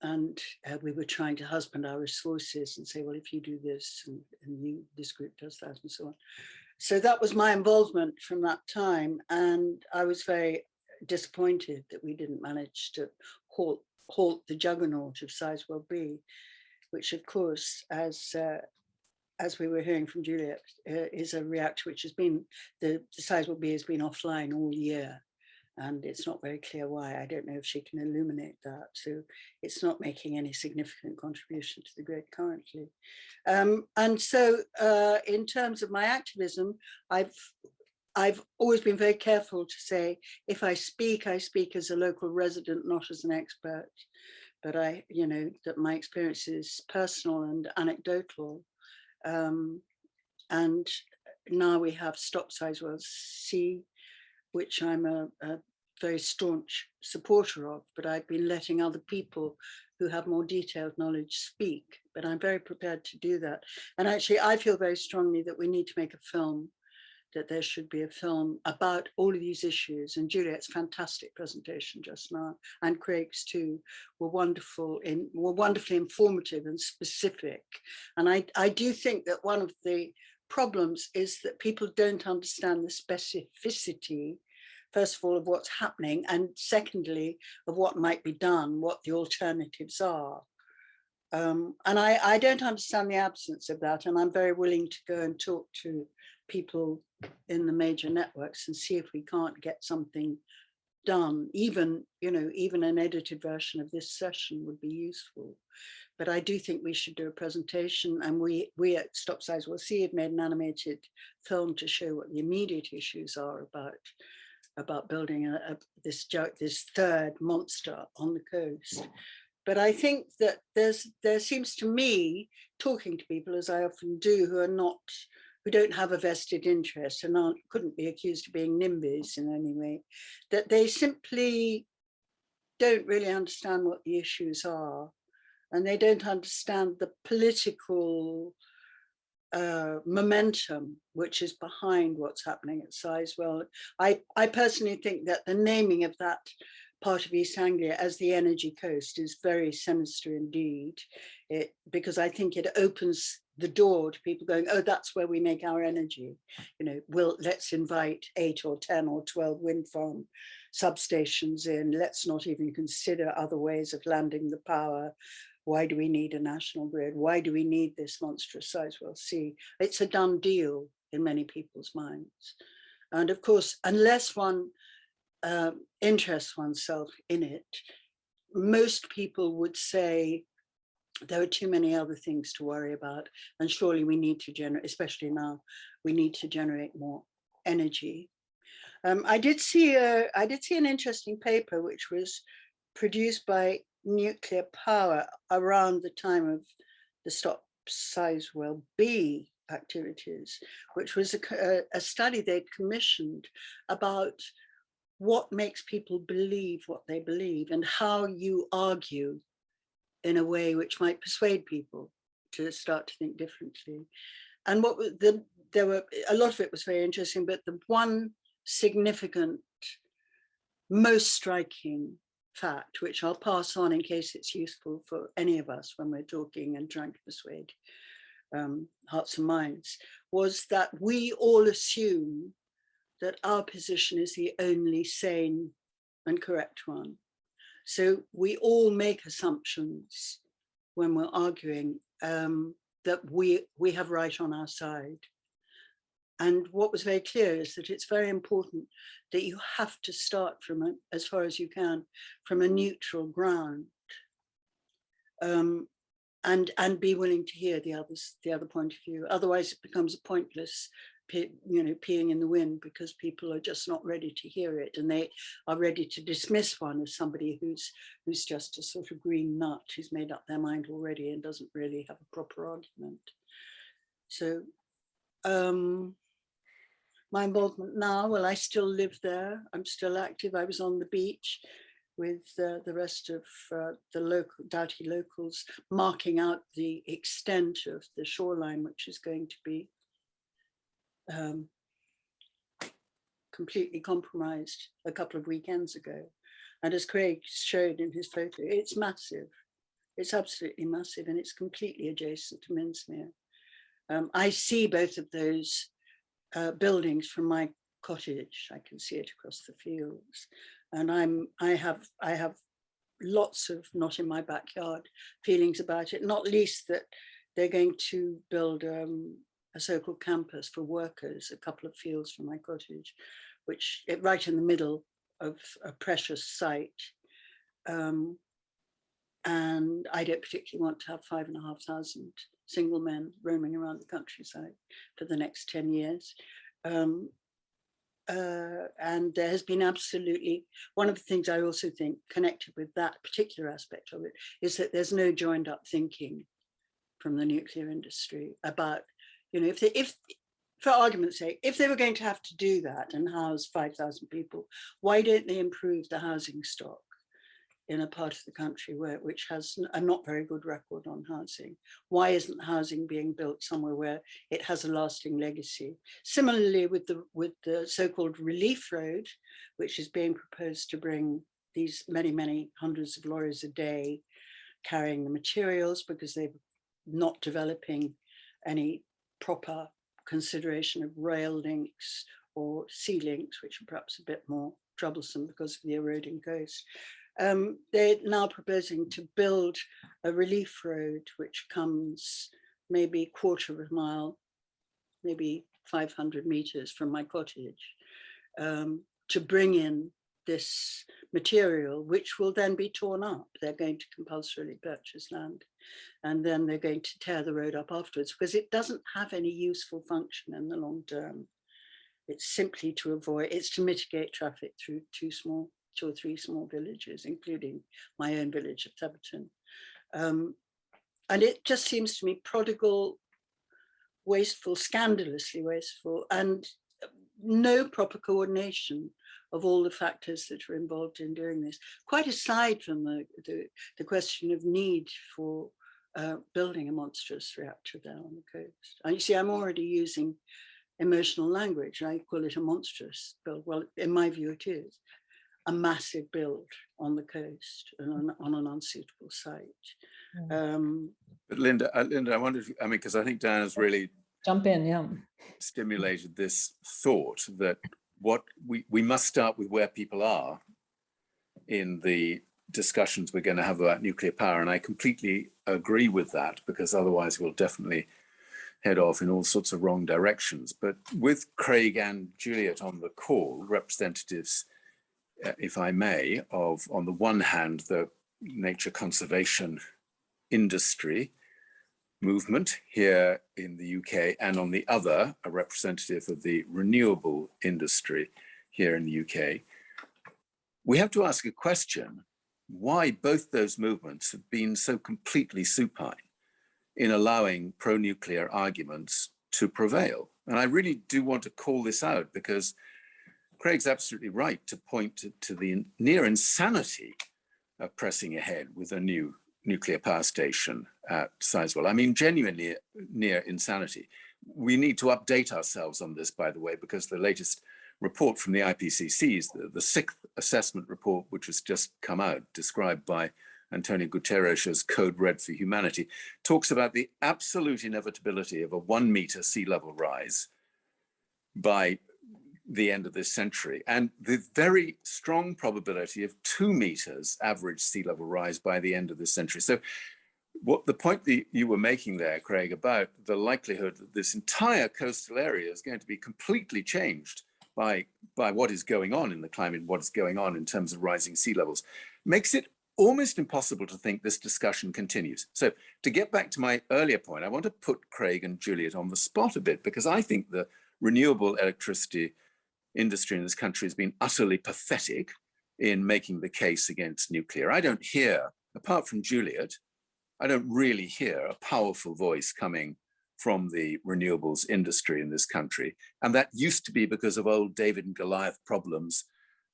And we were trying to husband our resources and say, well, if you do this and this group does that and so on. So that was my involvement from that time. And I was very disappointed that we didn't manage to halt the juggernaut of Sizewell B, which of course, as we were hearing from Juliet, is a reactor which has been, the Sizewell B has been offline all year. And it's not very clear why. I don't know if she can illuminate that. So it's not making any significant contribution to the grid currently. And so in terms of my activism, I've always been very careful to say, if I speak as a local resident, not as an expert, but that my experience is personal and anecdotal. And now we have Stop Sizewell C, which I'm a very staunch supporter of, but I've been letting other people who have more detailed knowledge speak, but I'm very prepared to do that. And actually, I feel very strongly that we need to make a film, that there should be a film about all of these issues. And Juliet's fantastic presentation just now, and Craig's too, were wonderfully informative and specific. And I do think that one of the problems is that people don't understand the specificity, first of all, of what's happening, and secondly, of what might be done, what the alternatives are. And I don't understand the absence of that. And I'm very willing to go and talk to people in the major networks and see if we can't get something done. Even, you know, even an edited version of this session would be useful. But I do think we should do a presentation, and we at Stop Sizewell C have made an animated film to show what the immediate issues are about building this third monster on the coast. But I think that there seems to me, talking to people as I often do, who don't have a vested interest and couldn't be accused of being NIMBYs in any way, that they simply don't really understand what the issues are, and they don't understand the political momentum which is behind what's happening at Sizewell. I personally think that the naming of that part of East Anglia as the energy coast is very sinister indeed, because I think it opens the door to people going, oh, that's where we make our energy. You know, let's invite 8 or 10 or 12 wind farm substations in. Let's not even consider other ways of landing the power. Why do we need a national grid? Why do we need this monstrous Sizewell C? It's a done deal in many people's minds. And of course, unless one interests oneself in it, most people would say there are too many other things to worry about, and surely we need to generate, especially now, we need to generate more energy. I did see an interesting paper which was produced by Nuclear Power around the time of the Stop Sizewell B activities, which was a study they'd commissioned about what makes people believe what they believe and how you argue in a way which might persuade people to start to think differently. And there were a lot of it was very interesting, but the one significant, most striking fact, which I'll pass on in case it's useful for any of us when we're talking and trying to persuade hearts and minds, was that we all assume that our position is the only sane and correct one. So we all make assumptions when we're arguing that we have right on our side. And what was very clear is that it's very important that you have to start from, as far as you can, from a neutral ground, and be willing to hear the other point of view. Otherwise, it becomes a pointless, peeing in the wind, because people are just not ready to hear it, and they are ready to dismiss one as somebody who's just a sort of green nut who's made up their mind already and doesn't really have a proper argument. So my involvement now, well, I still live there. I'm still active. I was on the beach with the rest of the Doughty locals, marking out the extent of the shoreline, which is going to be completely compromised a couple of weekends ago. And as Craig showed in his photo, it's massive. It's absolutely massive, and it's completely adjacent to Minsmere. I see both of those buildings from my cottage. I can see it across the fields, and I have lots of not in my backyard feelings about it, not least that they're going to build a so-called campus for workers a couple of fields from my cottage, which right in the middle of a precious site. And I don't particularly want to have 5,500 single men roaming around the countryside for the next 10 years. And there has been absolutely, one of the things I also think connected with that particular aspect of it is that there's no joined up thinking from the nuclear industry about, if for argument's sake, if they were going to have to do that and house 5,000 people, why don't they improve the housing stock in a part of the country which has a not very good record on housing? Why isn't housing being built somewhere where it has a lasting legacy? Similarly, with the so-called relief road, which is being proposed to bring these many, many hundreds of lorries a day carrying the materials, because they're not developing any proper consideration of rail links or sea links, which are perhaps a bit more troublesome because of the eroding coast. They're now proposing to build a relief road which comes maybe a quarter of a mile, maybe 500 meters from my cottage, to bring in this material, which will then be torn up. They're going to compulsorily purchase land, and then they're going to tear the road up afterwards, because it doesn't have any useful function in the long term. It's simply to avoid, it's to mitigate traffic through two or three small villages, including my own village of Theberton. And it just seems to me prodigal, wasteful, scandalously wasteful, and no proper coordination of all the factors that are involved in doing this, quite aside from the question of need for building a monstrous reactor there on the coast. And you see, I'm already using emotional language. I call it a monstrous build. Well, in my view, it is a massive build on the coast and on an unsuitable site. But Linda, I wonder if, I mean, because I think Diana's really jump in, yeah, stimulated this thought that what we must start with where people are in the discussions we're going to have about nuclear power. And I completely agree with that, because otherwise we'll definitely head off in all sorts of wrong directions. But with Craig and Juliet on the call, representatives, if I may, of, on the one hand, the nature conservation industry movement here in the UK, and on the other, a representative of the renewable industry here in the UK, we have to ask a question: why both those movements have been so completely supine in allowing pro-nuclear arguments to prevail. And I really do want to call this out, because Craig's absolutely right to point to the near insanity of pressing ahead with a new nuclear power station at Sizewell. I mean, genuinely near insanity. We need to update ourselves on this, by the way, because the latest report from the IPCC's, the sixth assessment report, which has just come out, described by Antonio Guterres as Code Red for Humanity, talks about the absolute inevitability of a 1 meter sea level rise by the end of this century, and the very strong probability of 2 meters average sea level rise by the end of this century. So what the point that you were making there, Craig, about the likelihood that this entire coastal area is going to be completely changed by what is going on in the climate, what is going on in terms of rising sea levels, makes it almost impossible to think this discussion continues. So to get back to my earlier point, I want to put Craig and Juliet on the spot a bit, because I think the renewable electricity industry in this country has been utterly pathetic in making the case against nuclear. I don't hear, apart from Juliet, I don't really hear a powerful voice coming from the renewables industry in this country. And that used to be because of old David and Goliath problems.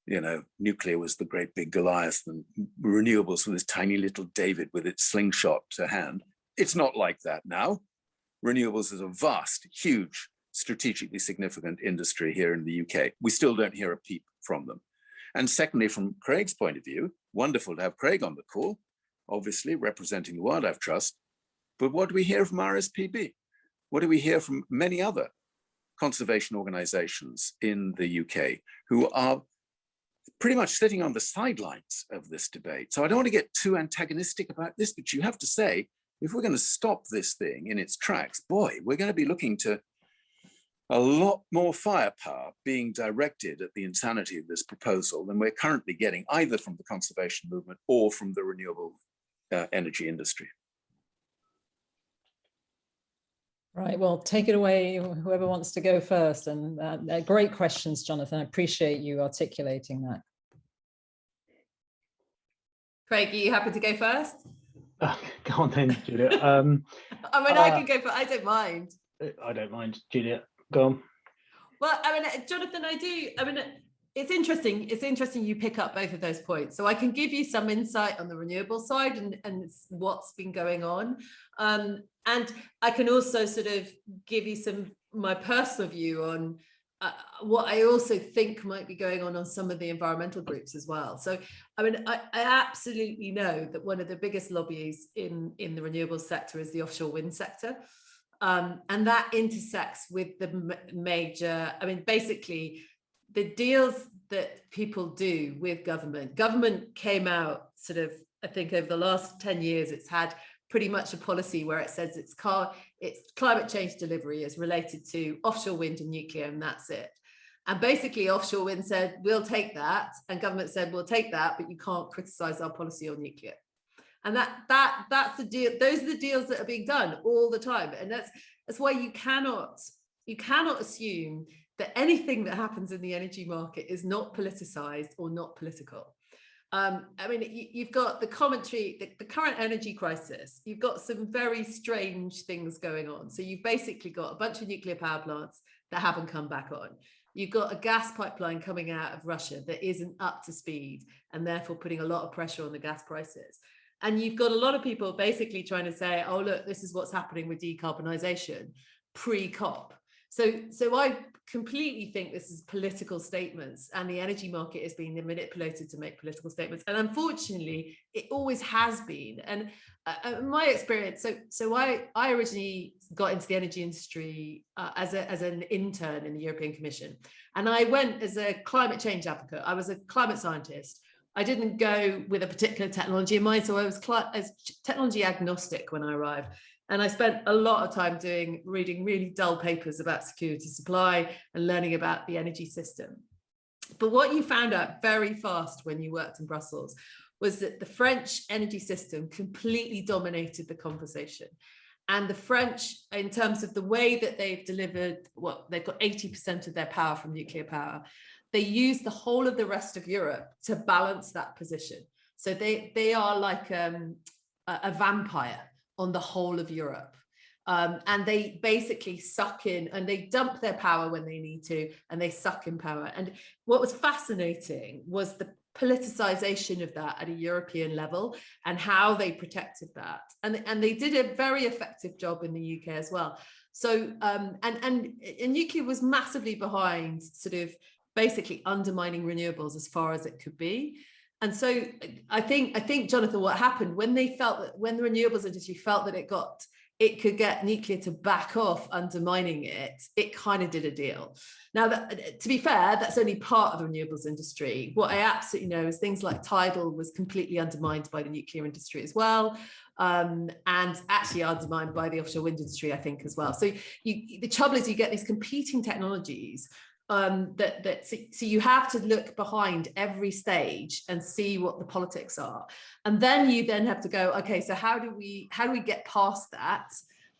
You know, nuclear was the great big Goliath, and renewables was this tiny little David with its slingshot to hand. It's not like that now. Renewables is a vast, huge, strategically significant industry here in the UK. We still don't hear a peep from them. And secondly, from Craig's point of view, wonderful to have Craig on the call, obviously representing the Wildlife Trust, but what do we hear from RSPB? What do we hear from many other conservation organizations in the UK who are pretty much sitting on the sidelines of this debate? So I don't want to get too antagonistic about this, but you have to say, if we're going to stop this thing in its tracks, boy, we're going to be looking to a lot more firepower being directed at the insanity of this proposal than we're currently getting, either from the conservation movement or from the renewable energy industry. Right, well, take it away, whoever wants to go first. And great questions, Jonathan. I appreciate you articulating that. Craig, are you happy to go first? Go on then, Juliet. I mean, I can go, but I don't mind. I don't mind, Juliet. Go on. Well, I mean, Jonathan, I do. I mean, it's interesting. It's interesting you pick up both of those points. So I can give you some insight on the renewable side and what's been going on. And I can also sort of give you my personal view on what I also think might be going on some of the environmental groups as well. So, I mean, I absolutely know that one of the biggest lobbies in the renewables sector is the offshore wind sector. And that intersects with the major, I mean, basically the deals that people do with government came out sort of, I think over the last 10 years, it's had pretty much a policy where it says its climate change delivery is related to offshore wind and nuclear, and that's it. And basically offshore wind said, we'll take that. And government said, we'll take that, but you can't criticize our policy on nuclear. And that's the deal. Those are the deals that are being done all the time. And that's why you cannot assume that anything that happens in the energy market is not politicized or not political. I mean, you've got the commentary, the current energy crisis, you've got some very strange things going on. So you've basically got a bunch of nuclear power plants that haven't come back on. You've got a gas pipeline coming out of Russia that isn't up to speed and therefore putting a lot of pressure on the gas prices. And you've got a lot of people basically trying to say, oh, look, this is what's happening with decarbonisation pre-COP. So I completely think this is political statements, and the energy market is being manipulated to make political statements. And unfortunately, it always has been. And my experience, so I originally got into the energy industry as an intern in the European Commission. And I went as a climate change advocate. I was a climate scientist. I didn't go with a particular technology in mind, so I was technology agnostic when I arrived. And I spent a lot of time reading really dull papers about security supply and learning about the energy system. But what you found out very fast when you worked in Brussels was that the French energy system completely dominated the conversation. And the French, in terms of the way that they've delivered, they've got 80% of their power from nuclear power. They use the whole of the rest of Europe to balance that position. So they are like a vampire on the whole of Europe. And they basically suck in, and they dump their power when they need to, and they suck in power. And what was fascinating was the politicization of that at a European level and how they protected that. And they did a very effective job in the UK as well. So, and nuclear was massively behind sort of basically undermining renewables as far as it could be. And so I think, Jonathon, what happened when the renewables industry felt that it could get nuclear to back off undermining it kind of did a deal. Now, to be fair, that's only part of the renewables industry. What I absolutely know is things like tidal was completely undermined by the nuclear industry as well, and actually undermined by the offshore wind industry, I think, as well. So the trouble is you get these competing technologies. So you have to look behind every stage and see what the politics are, and then you have to go, okay, so how do we get past that?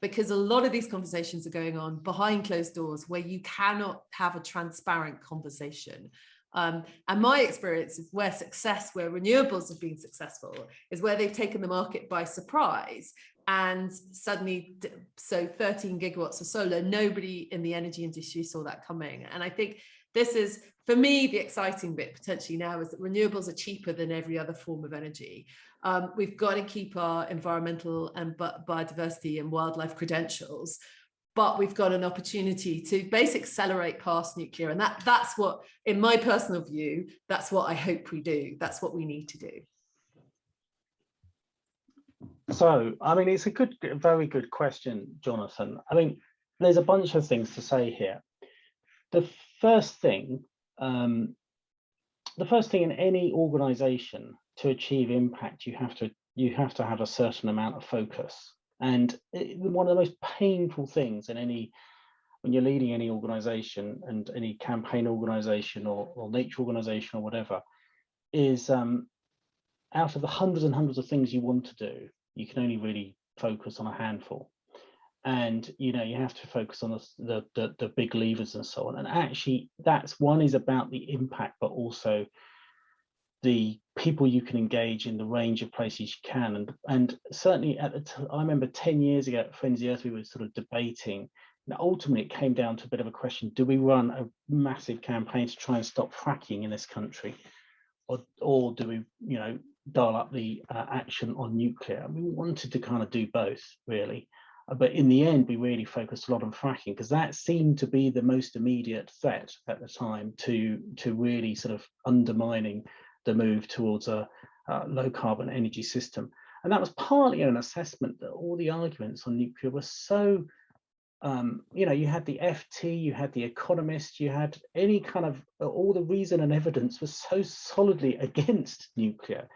Because a lot of these conversations are going on behind closed doors where you cannot have a transparent conversation. And my experience is where renewables have been successful is where they've taken the market by surprise. And suddenly, so 13 gigawatts of solar, nobody in the energy industry saw that coming. And I think this is, for me, the exciting bit potentially now is that renewables are cheaper than every other form of energy. We've got to keep our environmental and biodiversity and wildlife credentials, but we've got an opportunity to basically accelerate past nuclear. And that's what, in my personal view, that's what I hope we do. That's what we need to do. So, I mean, it's a very good question, Jonathon. I mean, there's a bunch of things to say here. The first thing in any organization to achieve impact, you have to have a certain amount of focus. And one of the most painful things when you're leading any organization, and any campaign organization or nature organization or whatever, is out of the hundreds and hundreds of things you want to do, you can only really focus on a handful. And you have to focus on the big levers and so on. And actually, one is about the impact, but also the people you can engage in the range of places you can. And certainly I remember 10 years ago at Friends of the Earth, we were sort of debating. And ultimately, it came down to a bit of a question: do we run a massive campaign to try and stop fracking in this country, or do we, dial up the action on nuclear? And we wanted to kind of do both, really. But in the end, we really focused a lot on fracking because that seemed to be the most immediate threat at the time to really sort of undermining the move towards a low carbon energy system. And that was partly an assessment that all the arguments on nuclear were so, you had the FT, you had the Economist, you had any kind of, all the reason and evidence was so solidly against nuclear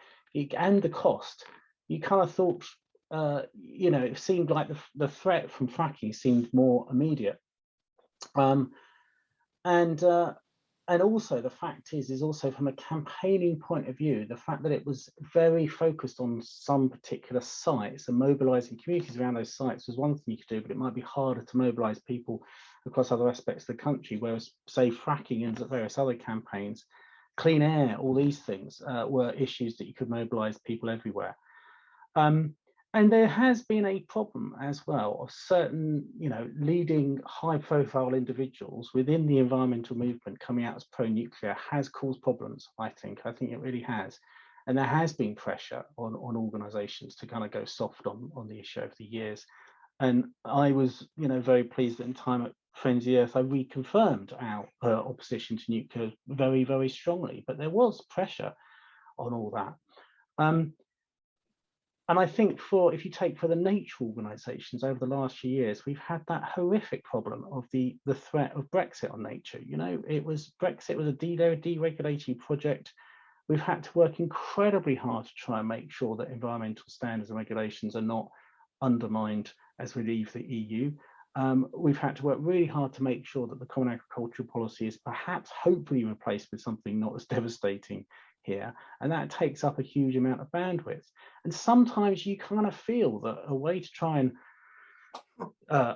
and the cost. You kind of thought, it seemed like the threat from fracking seemed more immediate. And also the fact is also from a campaigning point of view, the fact that it was very focused on some particular sites and mobilizing communities around those sites was one thing you could do, but it might be harder to mobilize people across other aspects of the country, whereas say fracking and various other campaigns, clean air, all these things were issues that you could mobilize people everywhere. And there has been a problem as well of certain, leading high-profile individuals within the environmental movement coming out as pro-nuclear has caused problems, I think. I think it really has. And there has been pressure on organisations to kind of go soft on the issue over the years. And I was, very pleased that in time at Friends of the Earth, I reconfirmed our opposition to nuclear very, very strongly. But there was pressure on all that. And I think if you take for the nature organisations over the last few years, we've had that horrific problem of the threat of Brexit on nature. Brexit was a deregulating project. We've had to work incredibly hard to try and make sure that environmental standards and regulations are not undermined as we leave the EU. We've had to work really hard to make sure that the Common Agricultural Policy is perhaps hopefully replaced with something not as devastating here, and that takes up a huge amount of bandwidth. And sometimes you kind of feel that a way to try and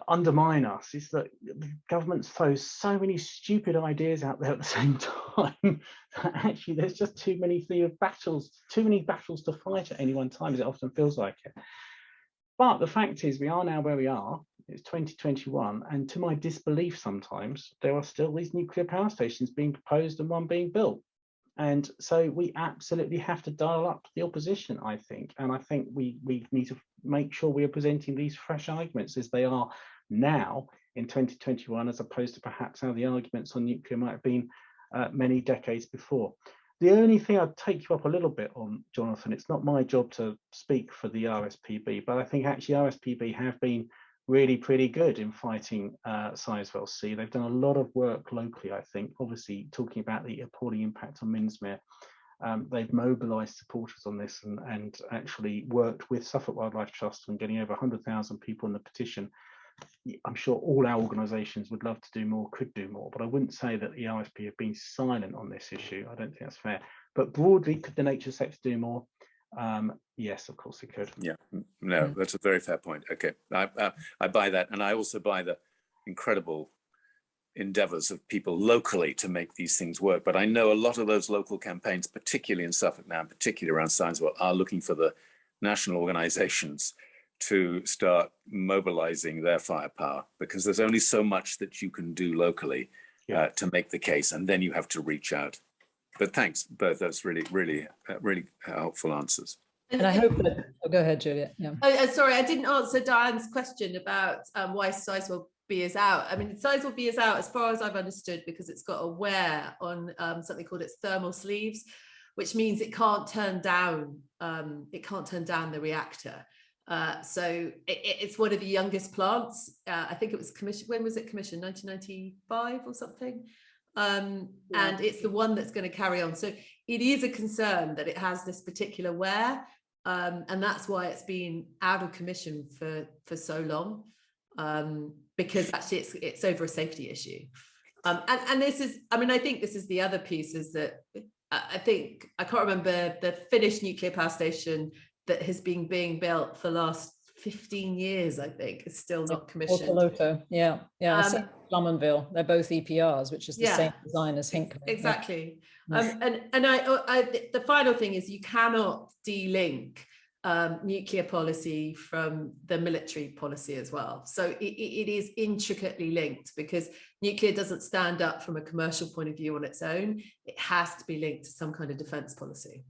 undermine us is that the governments throw so many stupid ideas out there at the same time that actually there's just too many battles to fight at any one time, as it often feels like it. But the fact is, we are now where we are. It's 2021, and to my disbelief sometimes, there are still these nuclear power stations being proposed and one being built. And so we absolutely have to dial up the opposition, I think. And I think we need to make sure we are presenting these fresh arguments as they are now in 2021, as opposed to perhaps how the arguments on nuclear might have been many decades before. The only thing I'd take you up a little bit on, Jonathon, it's not my job to speak for the RSPB, but I think actually RSPB have been really pretty good in fighting Sizewell C. They've done a lot of work locally, I think, obviously talking about the appalling impact on Minsmere. They've mobilised supporters on this and actually worked with Suffolk Wildlife Trust on getting over 100,000 people in the petition. I'm sure all our organisations would love to do more, could do more, but I wouldn't say that the RSP have been silent on this issue. I don't think that's fair. But broadly, could the nature sector do more? Yes, of course it could. Yeah, no, that's a very fair point. Okay, I buy that, and I also buy the incredible endeavours of people locally to make these things work. But I know a lot of those local campaigns, particularly in Suffolk now, particularly around Sizewell, are looking for the national organisations to start mobilising their firepower, because there's only so much that you can do locally to make the case, and then you have to reach out. But thanks both. That's really, really, really helpful answers. And I hope that, go ahead, Juliet. Yeah. Sorry, I didn't answer Diane's question about why Sizewell B is out. I mean, Sizewell B is out, as far as I've understood, because it's got a wear on something called its thermal sleeves, which means it can't turn down. It can't turn down the reactor. So it's one of the youngest plants. I think it was commissioned. When was it commissioned? 1995 or something. And it's the one that's going to carry on. So it is a concern that it has this particular wear, and that's why it's been out of commission for so long, because actually it's over a safety issue. And this is, I mean, I think this is the other piece, is that I can't remember the Finnish nuclear power station that has been being built for the last 15 years, I think, is still not commissioned. Olkiluoto, yeah. Flamanville, they're both EPRs, which is the same design as Hinkley. Exactly. And the final thing is, you cannot de-link nuclear policy from the military policy as well. So it is intricately linked, because nuclear doesn't stand up from a commercial point of view on its own. It has to be linked to some kind of defence policy.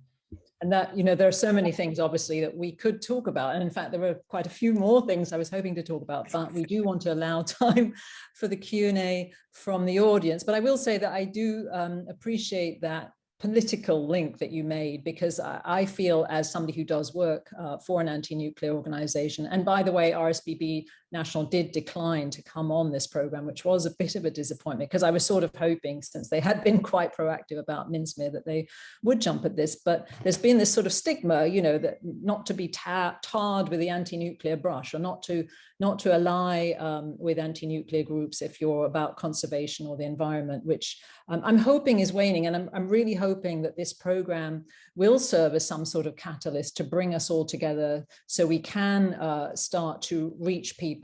And that, there are so many things, obviously, that we could talk about. And in fact, there were quite a few more things I was hoping to talk about, but we do want to allow time for the Q&A from the audience. But I will say that I do appreciate that political link that you made, because I feel, as somebody who does work for an anti-nuclear organization, and by the way, RSPB National did decline to come on this program, which was a bit of a disappointment, because I was sort of hoping, since they had been quite proactive about Minsmere, that they would jump at this. But there's been this sort of stigma, you know, that not to be tarred with the anti-nuclear brush, or not to ally with anti-nuclear groups if you're about conservation or the environment, which I'm hoping is waning. And I'm really hoping that this program will serve as some sort of catalyst to bring us all together, so we can start to reach people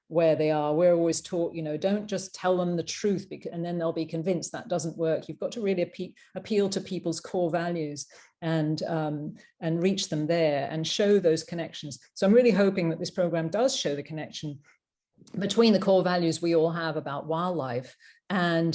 where they are. We're always taught, you know, don't just tell them the truth and then they'll be convinced. That doesn't work. You've got to really appeal to people's core values and reach them there and show those connections. So I'm really hoping that this program does show the connection between the core values we all have about wildlife and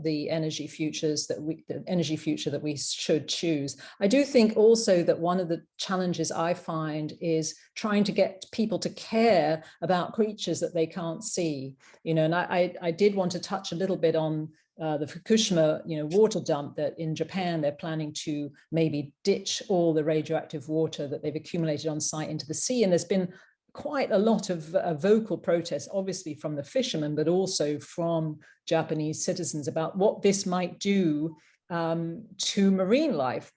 the energy future that we should choose. I do think also that one of the challenges I find is trying to get people to care about creatures that they can't see. You know, and I did want to touch a little bit on the Fukushima, you know, water dump, that in Japan they're planning to maybe ditch all the radioactive water that they've accumulated on site into the sea, and there's been quite a lot of vocal protest, obviously from the fishermen, but also from Japanese citizens about what this might do to marine life.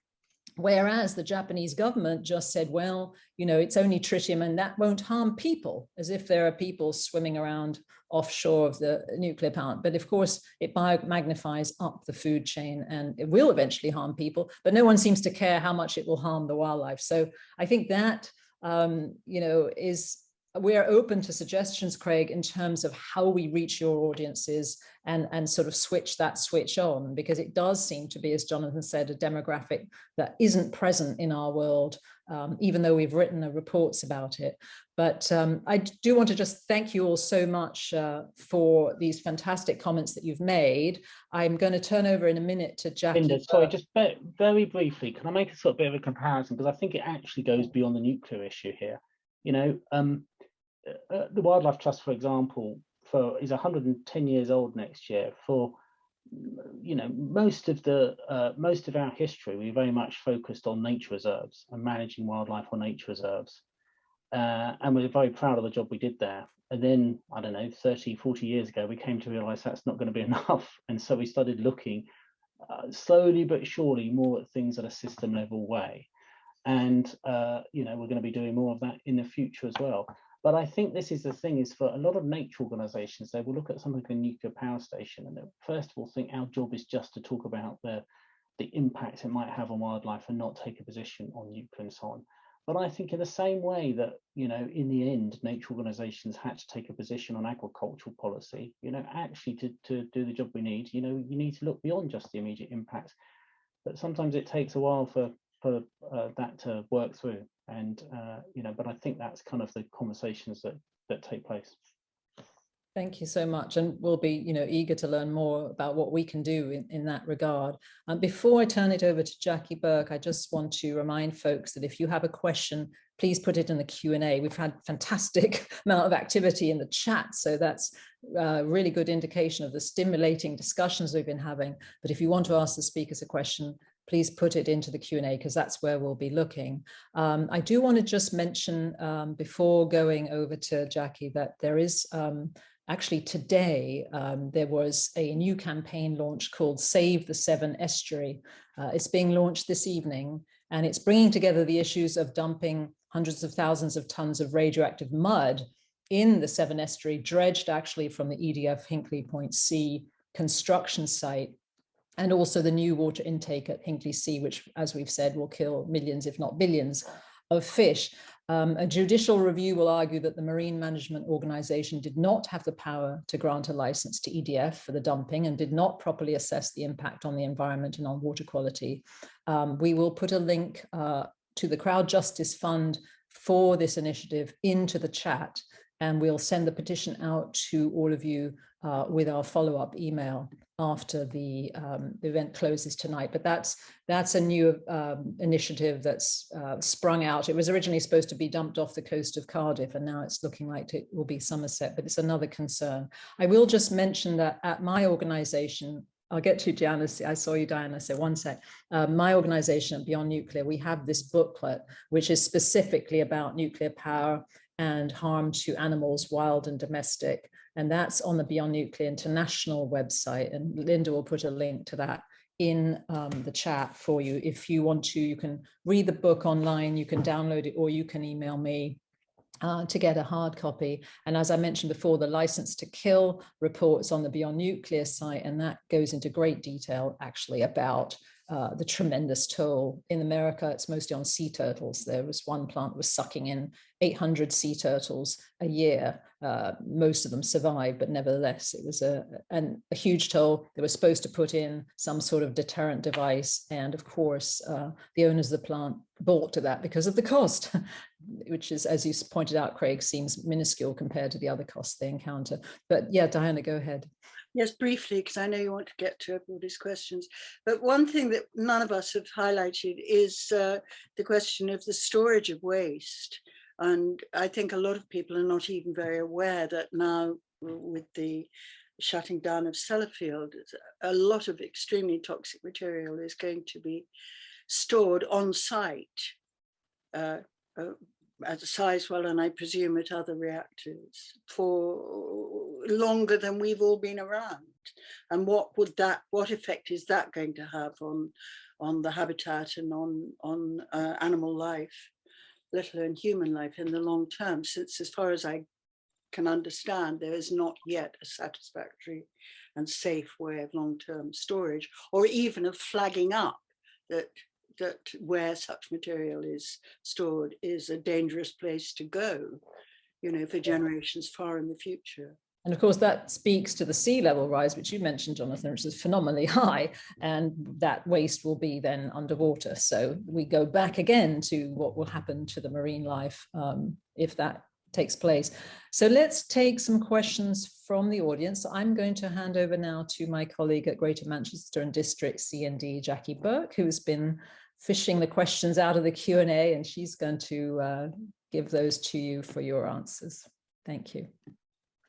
Whereas the Japanese government just said, well, you know, it's only tritium and that won't harm people, as if there are people swimming around offshore of the nuclear plant. But of course, it magnifies up the food chain and it will eventually harm people, but no one seems to care how much it will harm the wildlife. So I think that you know, we're open to suggestions, Craig, in terms of how we reach your audiences and sort of switch on, because it does seem to be, as Jonathon said, a demographic that isn't present in our world, even though we've written reports about it. But I do want to just thank you all so much for these fantastic comments that you've made. I'm going to turn over in a minute to Jackie. Linda, sorry, just very briefly, can I make a sort of bit of a comparison? Because I think it actually goes beyond the nuclear issue here. You know, the Wildlife Trust, for example, is 110 years old next year. For, you know, most of our history, we very much focused on nature reserves and managing wildlife on nature reserves. And we're very proud of the job we did there. And then, I don't know, 30, 40 years ago, we came to realize that's not going to be enough. And so we started looking slowly but surely more at things at a system level way. And, you know, we're going to be doing more of that in the future as well. But I think this is the thing, is for a lot of nature organizations, they will look at something like a nuclear power station and they'll first of all think our job is just to talk about the impact it might have on wildlife and not take a position on nuclear and so on. But I think in the same way that, you know, in the end, nature organizations had to take a position on agricultural policy, you know, actually to do the job we need, you know, you need to look beyond just the immediate impacts. But sometimes it takes a while for that to work through. And, you know, but I think that's kind of the conversations that take place. Thank you so much, and we'll be, you know, eager to learn more about what we can do in that regard. Before I turn it over to Jackie Burke, I just want to remind folks that if you have a question, please put it in the Q&A. We've had fantastic amount of activity in the chat, so that's a really good indication of the stimulating discussions we've been having. But if you want to ask the speakers a question, please put it into the Q&A, because that's where we'll be looking. I do want to just mention before going over to Jackie that there is actually today, there was a new campaign launch called Save the Severn Estuary. It's being launched this evening, and it's bringing together the issues of dumping hundreds of thousands of tons of radioactive mud in the Severn Estuary, dredged actually from the EDF Hinkley C construction site, and also the new water intake at Hinkley C, which, as we've said, will kill millions, if not billions, of fish. A judicial review will argue that the Marine Management Organization did not have the power to grant a license to EDF for the dumping and did not properly assess the impact on the environment and on water quality. We will put a link to the Crowd Justice Fund for this initiative into the chat, and we'll send the petition out to all of you with our follow-up email after the event closes tonight. But that's a new initiative that's sprung out. It was originally supposed to be dumped off the coast of Cardiff, and now it's looking like it will be Somerset, but it's another concern. I will just mention that at my organization, I'll get to Diana. I saw you, Diana, so one sec. My organization, Beyond Nuclear, we have this booklet, which is specifically about nuclear power and harm to animals, wild and domestic. And that's on the Beyond Nuclear International website. And Linda will put a link to that in the chat for you. If you want to, you can read the book online, you can download it, or you can email me to get a hard copy. And as I mentioned before, the License to Kill reports on the Beyond Nuclear site, and that goes into great detail actually about the tremendous toll. In America, it's mostly on sea turtles. There was one plant that was sucking in 800 sea turtles a year. Most of them survived, but nevertheless, it was a huge toll. They were supposed to put in some sort of deterrent device. And of course, the owners of the plant balked to that because of the cost, which is, as you pointed out, Craig, seems minuscule compared to the other costs they encounter. But yeah, Diana, go ahead. Yes, briefly, because I know you want to get to everybody's questions. But one thing that none of us have highlighted is the question of the storage of waste. And I think a lot of people are not even very aware that now, with the shutting down of Sellafield, a lot of extremely toxic material is going to be stored on site at Sizewell, and I presume at other reactors, for longer than we've all been around. And what effect is that going to have on the habitat and on animal life, let alone human life in the long term? Since, as far as I can understand, there is not yet a satisfactory and safe way of long-term storage, or even of flagging up that where such material is stored is a dangerous place to go, you know, for generations far in the future. And of course, that speaks to the sea level rise, which you mentioned, Jonathan, which is phenomenally high, and that waste will be then underwater. So we go back again to what will happen to the marine life if that takes place. So let's take some questions from the audience. I'm going to hand over now to my colleague at Greater Manchester and District C&D, Jackie Burke, who's been fishing the questions out of the Q&A, and she's going to give those to you for your answers. Thank you.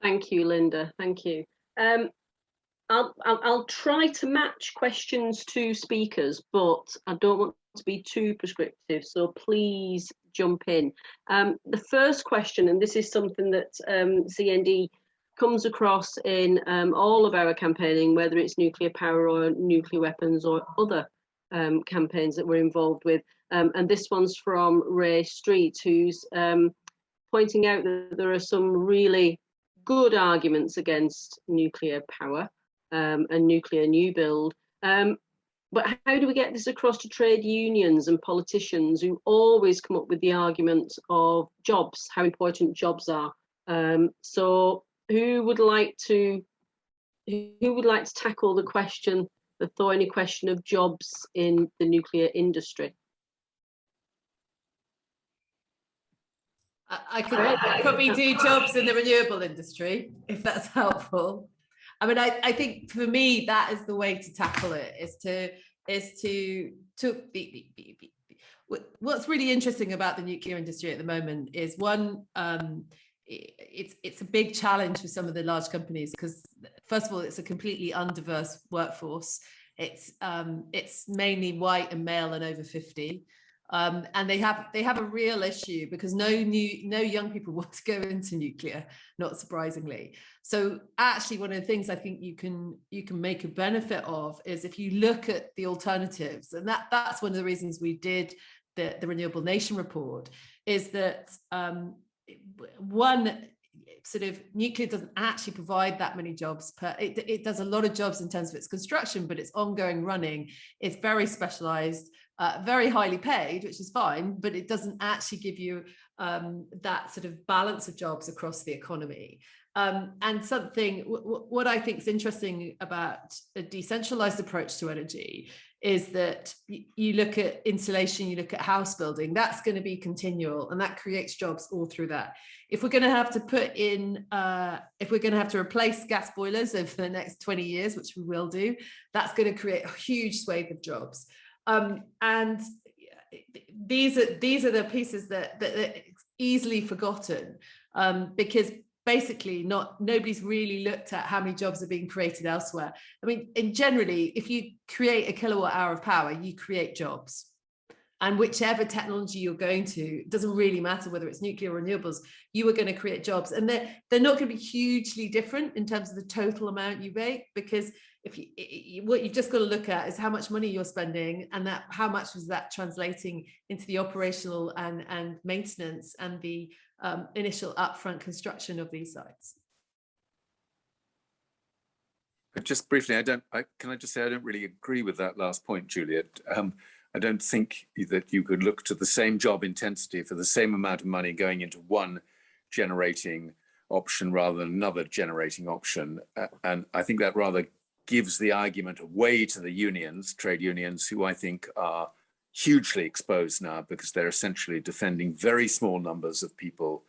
Thank you, Linda. Thank you. I'll try to match questions to speakers, but I don't want to be too prescriptive, so please jump in. The first question, and this is something that CND comes across in all of our campaigning, whether it's nuclear power or nuclear weapons or other campaigns that we're involved with. And this one's from Ray Street, who's pointing out that there are some really good arguments against nuclear power and nuclear new build. But how do we get this across to trade unions and politicians who always come up with the argument of jobs, how important jobs are? So who would like to tackle the question, the thorny question of jobs in the nuclear industry? I could probably do jobs in the renewable industry, if that's helpful. I mean, I think for me, that is the way to tackle it, is to what's really interesting about the nuclear industry at the moment is one, it's a big challenge for some of the large companies because, first of all, it's a completely undiverse workforce. It's mainly white and male and over 50. And they have a real issue because no young people want to go into nuclear, not surprisingly. So actually, one of the things I think you can make a benefit of is if you look at the alternatives, and that's one of the reasons we did the Renewable Nation report, is that one, sort of nuclear doesn't actually provide that many jobs it does a lot of jobs in terms of its construction, but its ongoing running is very specialized, very highly paid, which is fine, but it doesn't actually give you that sort of balance of jobs across the economy. And something, what I think is interesting about a decentralized approach to energy is that you look at insulation, you look at house building, that's going to be continual, and that creates jobs all through that. If we're going to have to put in, if we're going to have to replace gas boilers over the next 20 years, which we will do, that's going to create a huge swathe of jobs. And these are the pieces that are easily forgotten, because basically nobody's really looked at how many jobs are being created elsewhere. I mean, generally, if you create a kilowatt hour of power, you create jobs. And whichever technology you're going to, it doesn't really matter whether it's nuclear or renewables, you are going to create jobs. And they're not going to be hugely different in terms of the total amount you make, because what you've just got to look at is how much money you're spending, and how much is that translating into the operational and maintenance and the initial upfront construction of these sites. Just briefly, can I just say I don't really agree with that last point, Juliet. I don't think that you could look to the same job intensity for the same amount of money going into one generating option rather than another generating option. And I think that rather gives the argument away to the unions, trade unions, who I think are hugely exposed now because they're essentially defending very small numbers of people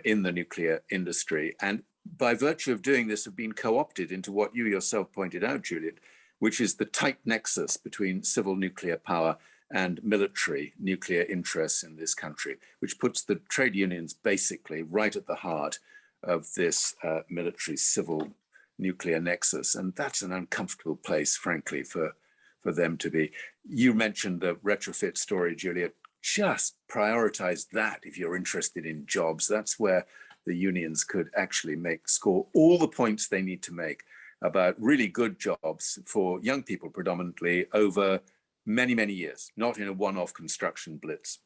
in the nuclear industry. And by virtue of doing this, have been co-opted into what you yourself pointed out, Juliet, which is the tight nexus between civil nuclear power and military nuclear interests in this country, which puts the trade unions basically right at the heart of this military civil nuclear nexus. And that's an uncomfortable place, frankly, for them to be. You mentioned the retrofit story, Juliet. Just prioritize that if you're interested in jobs. That's where the unions could actually score all the points they need to make about really good jobs for young people predominantly over many, many years, not in a one-off construction blitz.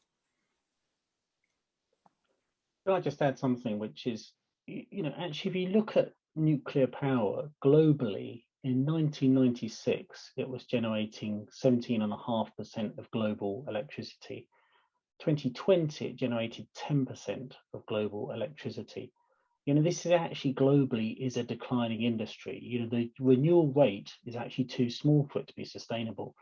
Can I just add something, which is, actually, if you look at nuclear power globally, in 1996, it was generating 17.5% of global electricity. 2020, it generated 10% of global electricity. This is actually globally is a declining industry. The renewal rate is actually too small for it to be sustainable.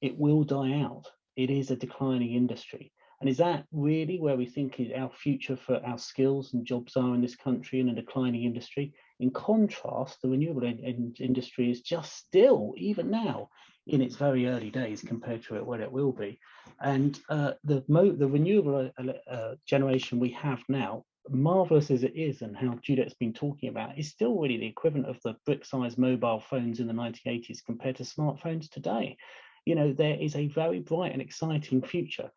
It will die out. It is a declining industry. And is that really where we think is our future for our skills and jobs are in this country, in a declining industry? In contrast, the renewable industry is just still, even now, in its very early days compared to what it will be. And the renewable generation we have now, marvelous as it is, and how Juliet's been talking about, is still really the equivalent of the brick-sized mobile phones in the 1980s compared to smartphones today. There is a very bright and exciting future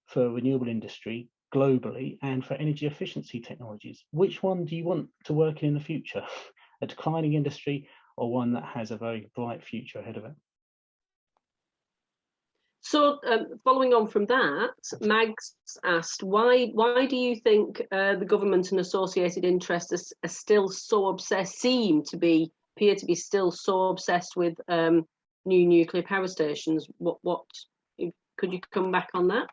for renewable industry globally and for energy efficiency technologies. Which one do you want to work in the future? A declining industry or one that has a very bright future ahead of it? So following on from that, Mags asked, why do you think the government and associated interests are still so obsessed, appear to be still so obsessed with new nuclear power stations? What could you come back on that?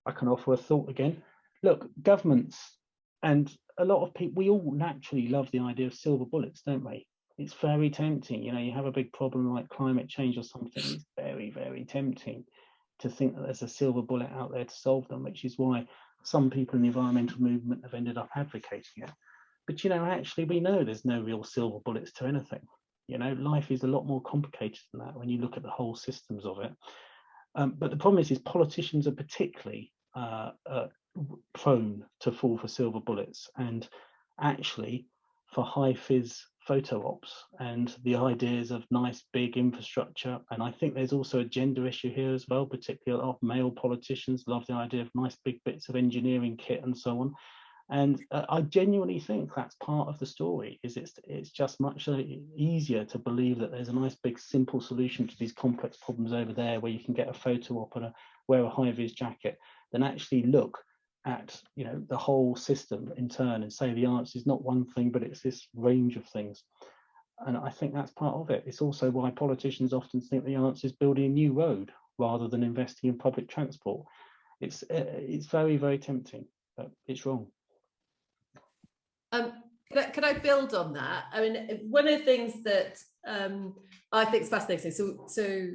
I can offer a thought again. Look, governments and a lot of people, we all naturally love the idea of silver bullets, don't we? It's very tempting. You have a big problem like climate change or something. It's very, very tempting to think that there's a silver bullet out there to solve them, which is why some people in the environmental movement have ended up advocating it. But, actually, we know there's no real silver bullets to anything. Life is a lot more complicated than that when you look at the whole systems of it. But the problem is politicians are particularly prone to fall for silver bullets, and actually for high fizz photo ops and the ideas of nice big infrastructure. And I think there's also a gender issue here as well, particularly a lot of male politicians love the idea of nice big bits of engineering kit and so on. And I genuinely think that's part of the story, is it's just much easier to believe that there's a nice big simple solution to these complex problems over there where you can get a photo op and wear a high-vis jacket than actually look at the whole system in turn and say the answer is not one thing, but it's this range of things. And I think that's part of it. It's also why politicians often think the answer is building a new road rather than investing in public transport. It's very, very tempting, but it's wrong. Can I build on that? I mean, one of the things that I think is fascinating. So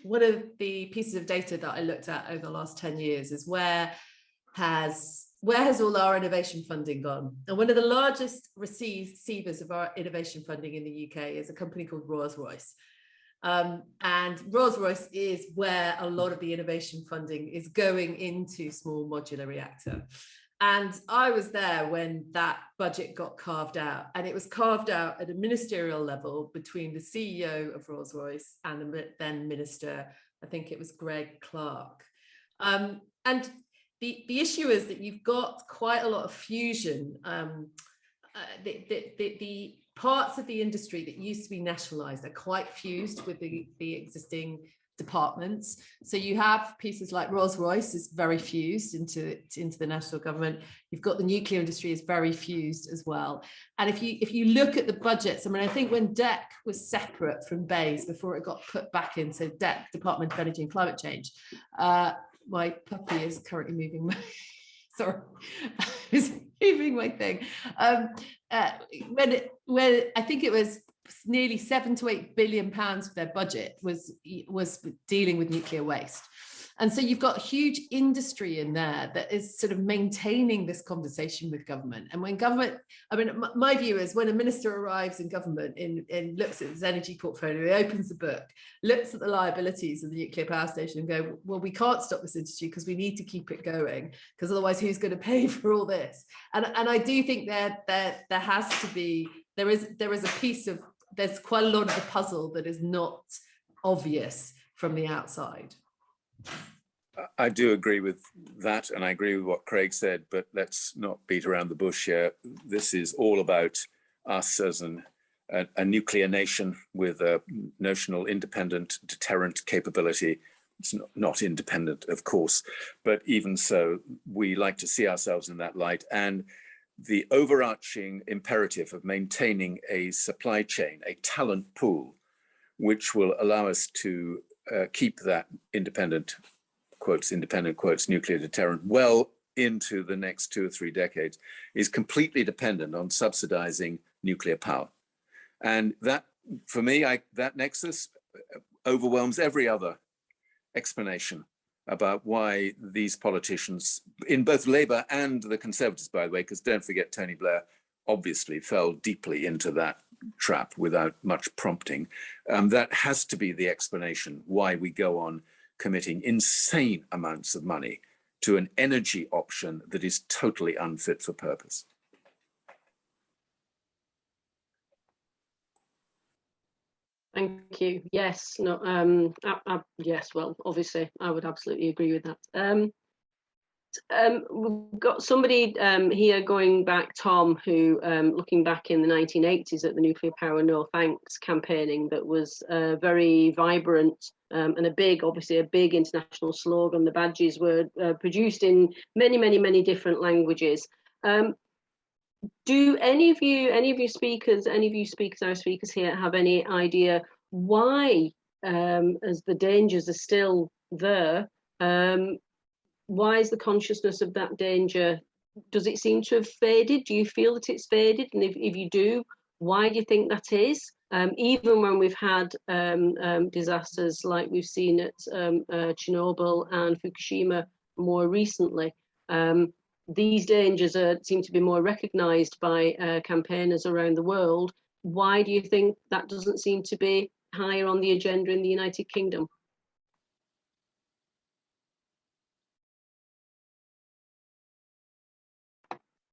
one of the pieces of data that I looked at over the last 10 years is where has all our innovation funding gone? And one of the largest receivers of our innovation funding in the UK is a company called Rolls-Royce. And Rolls-Royce is where a lot of the innovation funding is going into small modular reactor. And I was there when that budget got carved out, and it was carved out at a ministerial level between the CEO of Rolls-Royce and the then minister, I think it was Greg Clark. And the issue is that you've got quite a lot of fusion. The parts of the industry that used to be nationalised are quite fused with the existing departments. So you have pieces like Rolls-Royce is very fused into the national government. You've got the nuclear industry is very fused as well. And if you look at the budgets, I mean, I think when DEC was separate from BEIS before it got put back in, so DEC, Department of Energy and Climate Change, my puppy is currently moving my, sorry, is moving my thing. When I think it was nearly £7 to £8 billion of their budget was dealing with nuclear waste. And so you've got a huge industry in there that is sort of maintaining this conversation with government. And when government, I mean, my view is when a minister arrives in government and looks at his energy portfolio, he opens the book, looks at the liabilities of the nuclear power station and go, well, we can't stop this industry because we need to keep it going, because otherwise who's going to pay for all this? And I do think that there has to be, there is a piece of, there's quite a lot of the puzzle that is not obvious from the outside. I do agree with that, and I agree with what Craig said, but let's not beat around the bush here. This is all about us as a nuclear nation with a notional independent deterrent capability. It's not independent, of course, but even so, we like to see ourselves in that light. And the overarching imperative of maintaining a supply chain, a talent pool, which will allow us to keep that independent quotes, nuclear deterrent well into the next 2 or 3 decades, is completely dependent on subsidizing nuclear power. And that, for me, that nexus overwhelms every other explanation about why these politicians, in both Labour and the Conservatives, by the way, because don't forget Tony Blair obviously fell deeply into that trap without much prompting. That has to be the explanation why we go on committing insane amounts of money to an energy option that is totally unfit for purpose. Thank you. Yes, no, yes, well, obviously, I would absolutely agree with that. We've got somebody here going back, Tom, who looking back in the 1980s at the Nuclear Power No Thanks campaigning that was very vibrant and obviously a big international slogan. The badges were produced in many different languages. Do any of you speakers here have any idea why, as the dangers are still there, why is the consciousness of that danger, does it seem to have faded? Do you feel that it's faded? And if you do, why do you think that is? Even when we've had disasters like we've seen at Chernobyl and Fukushima more recently, these dangers seem to be more recognised by campaigners around the world. Why do you think that doesn't seem to be higher on the agenda in the United Kingdom?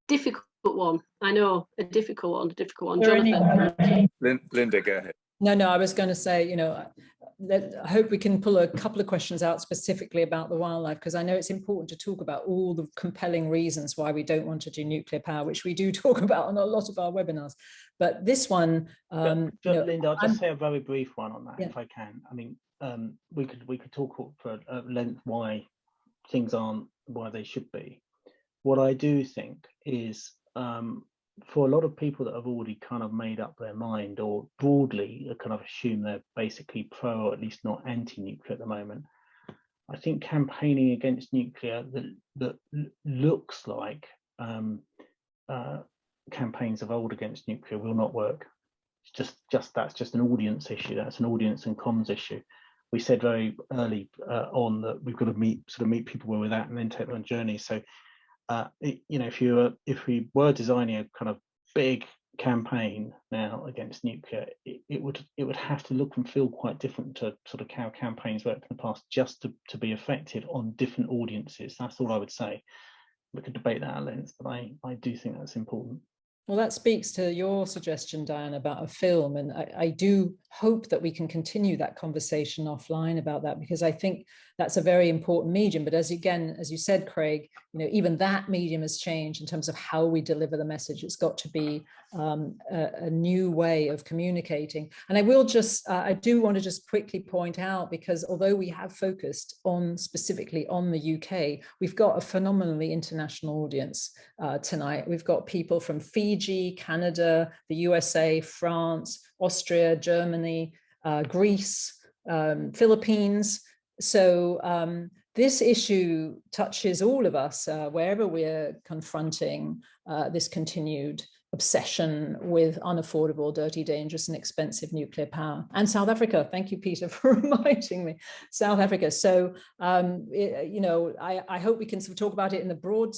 Difficult one, I know, a difficult one. Jonathan. Linda, go ahead. No, I was going to say, I hope we can pull a couple of questions out specifically about the wildlife, because I know it's important to talk about all the compelling reasons why we don't want to do nuclear power, which we do talk about on a lot of our webinars. But this one, Linda, I'll just say a very brief one on that, yeah. if I can. I mean, we could talk for length why things aren't why they should be. What I do think is, for a lot of people that have already kind of made up their mind or broadly kind of assume they're basically pro or at least not anti-nuclear at the moment, I think campaigning against nuclear that looks like campaigns of old against nuclear will not work. It's just that's just an audience issue. That's an audience and comms issue. We said very early on that we've got to meet people where we're at and then take them on journey. So if we were designing a kind of big campaign now against nuclear, it would have to look and feel quite different to sort of how campaigns worked in the past, just to be effective on different audiences. That's all I would say. we could debate that at length, but I do think that's important. Well, that speaks to your suggestion, Diane, about a film. And I do hope that we can continue that conversation offline about that, because I think that's a very important medium. But as you said, Craig, even that medium has changed in terms of how we deliver the message. It's got to be a new way of communicating. And I do want to just quickly point out, because although we have focused specifically on the UK, we've got a phenomenally international audience tonight. We've got people from Fiji, Canada, the USA, France, Austria, Germany, Greece, Philippines. So this issue touches all of us wherever we're confronting this continued obsession with unaffordable, dirty, dangerous, and expensive nuclear power. And South Africa, thank you, Peter, for reminding me, South Africa. So, I hope we can sort of talk about it in the broad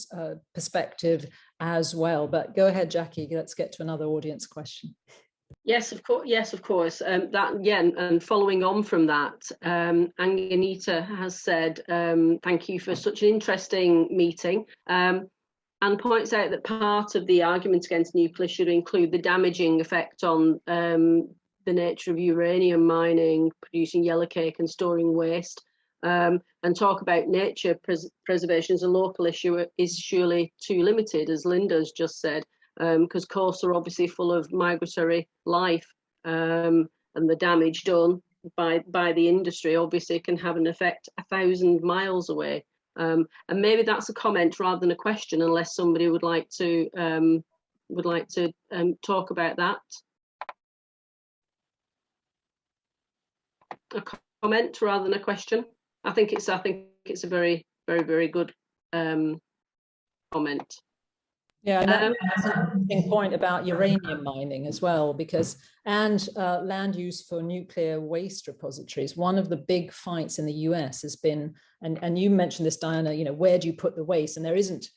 perspective as well. But go ahead, Jackie, let's get to another audience question. Yes, of course. Yes, of course. And following on from that, Anganita has said, thank you for such an interesting meeting. And points out that part of the argument against nuclear should include the damaging effect on the nature of uranium mining, producing yellow cake and storing waste, and talk about nature preservation as a local issue is surely too limited, as Linda's just said, because coasts are obviously full of migratory life, and the damage done by the industry obviously can have an effect 1,000 miles away. And maybe that's a comment rather than a question, unless somebody would like to talk about that. A comment rather than a question. I think it's a very, very, very good comment. Yeah, and that's an interesting point about uranium mining as well, because land use for nuclear waste repositories. One of the big fights in the US has been, and you mentioned this, Diana, where do you put the waste? And there isn't,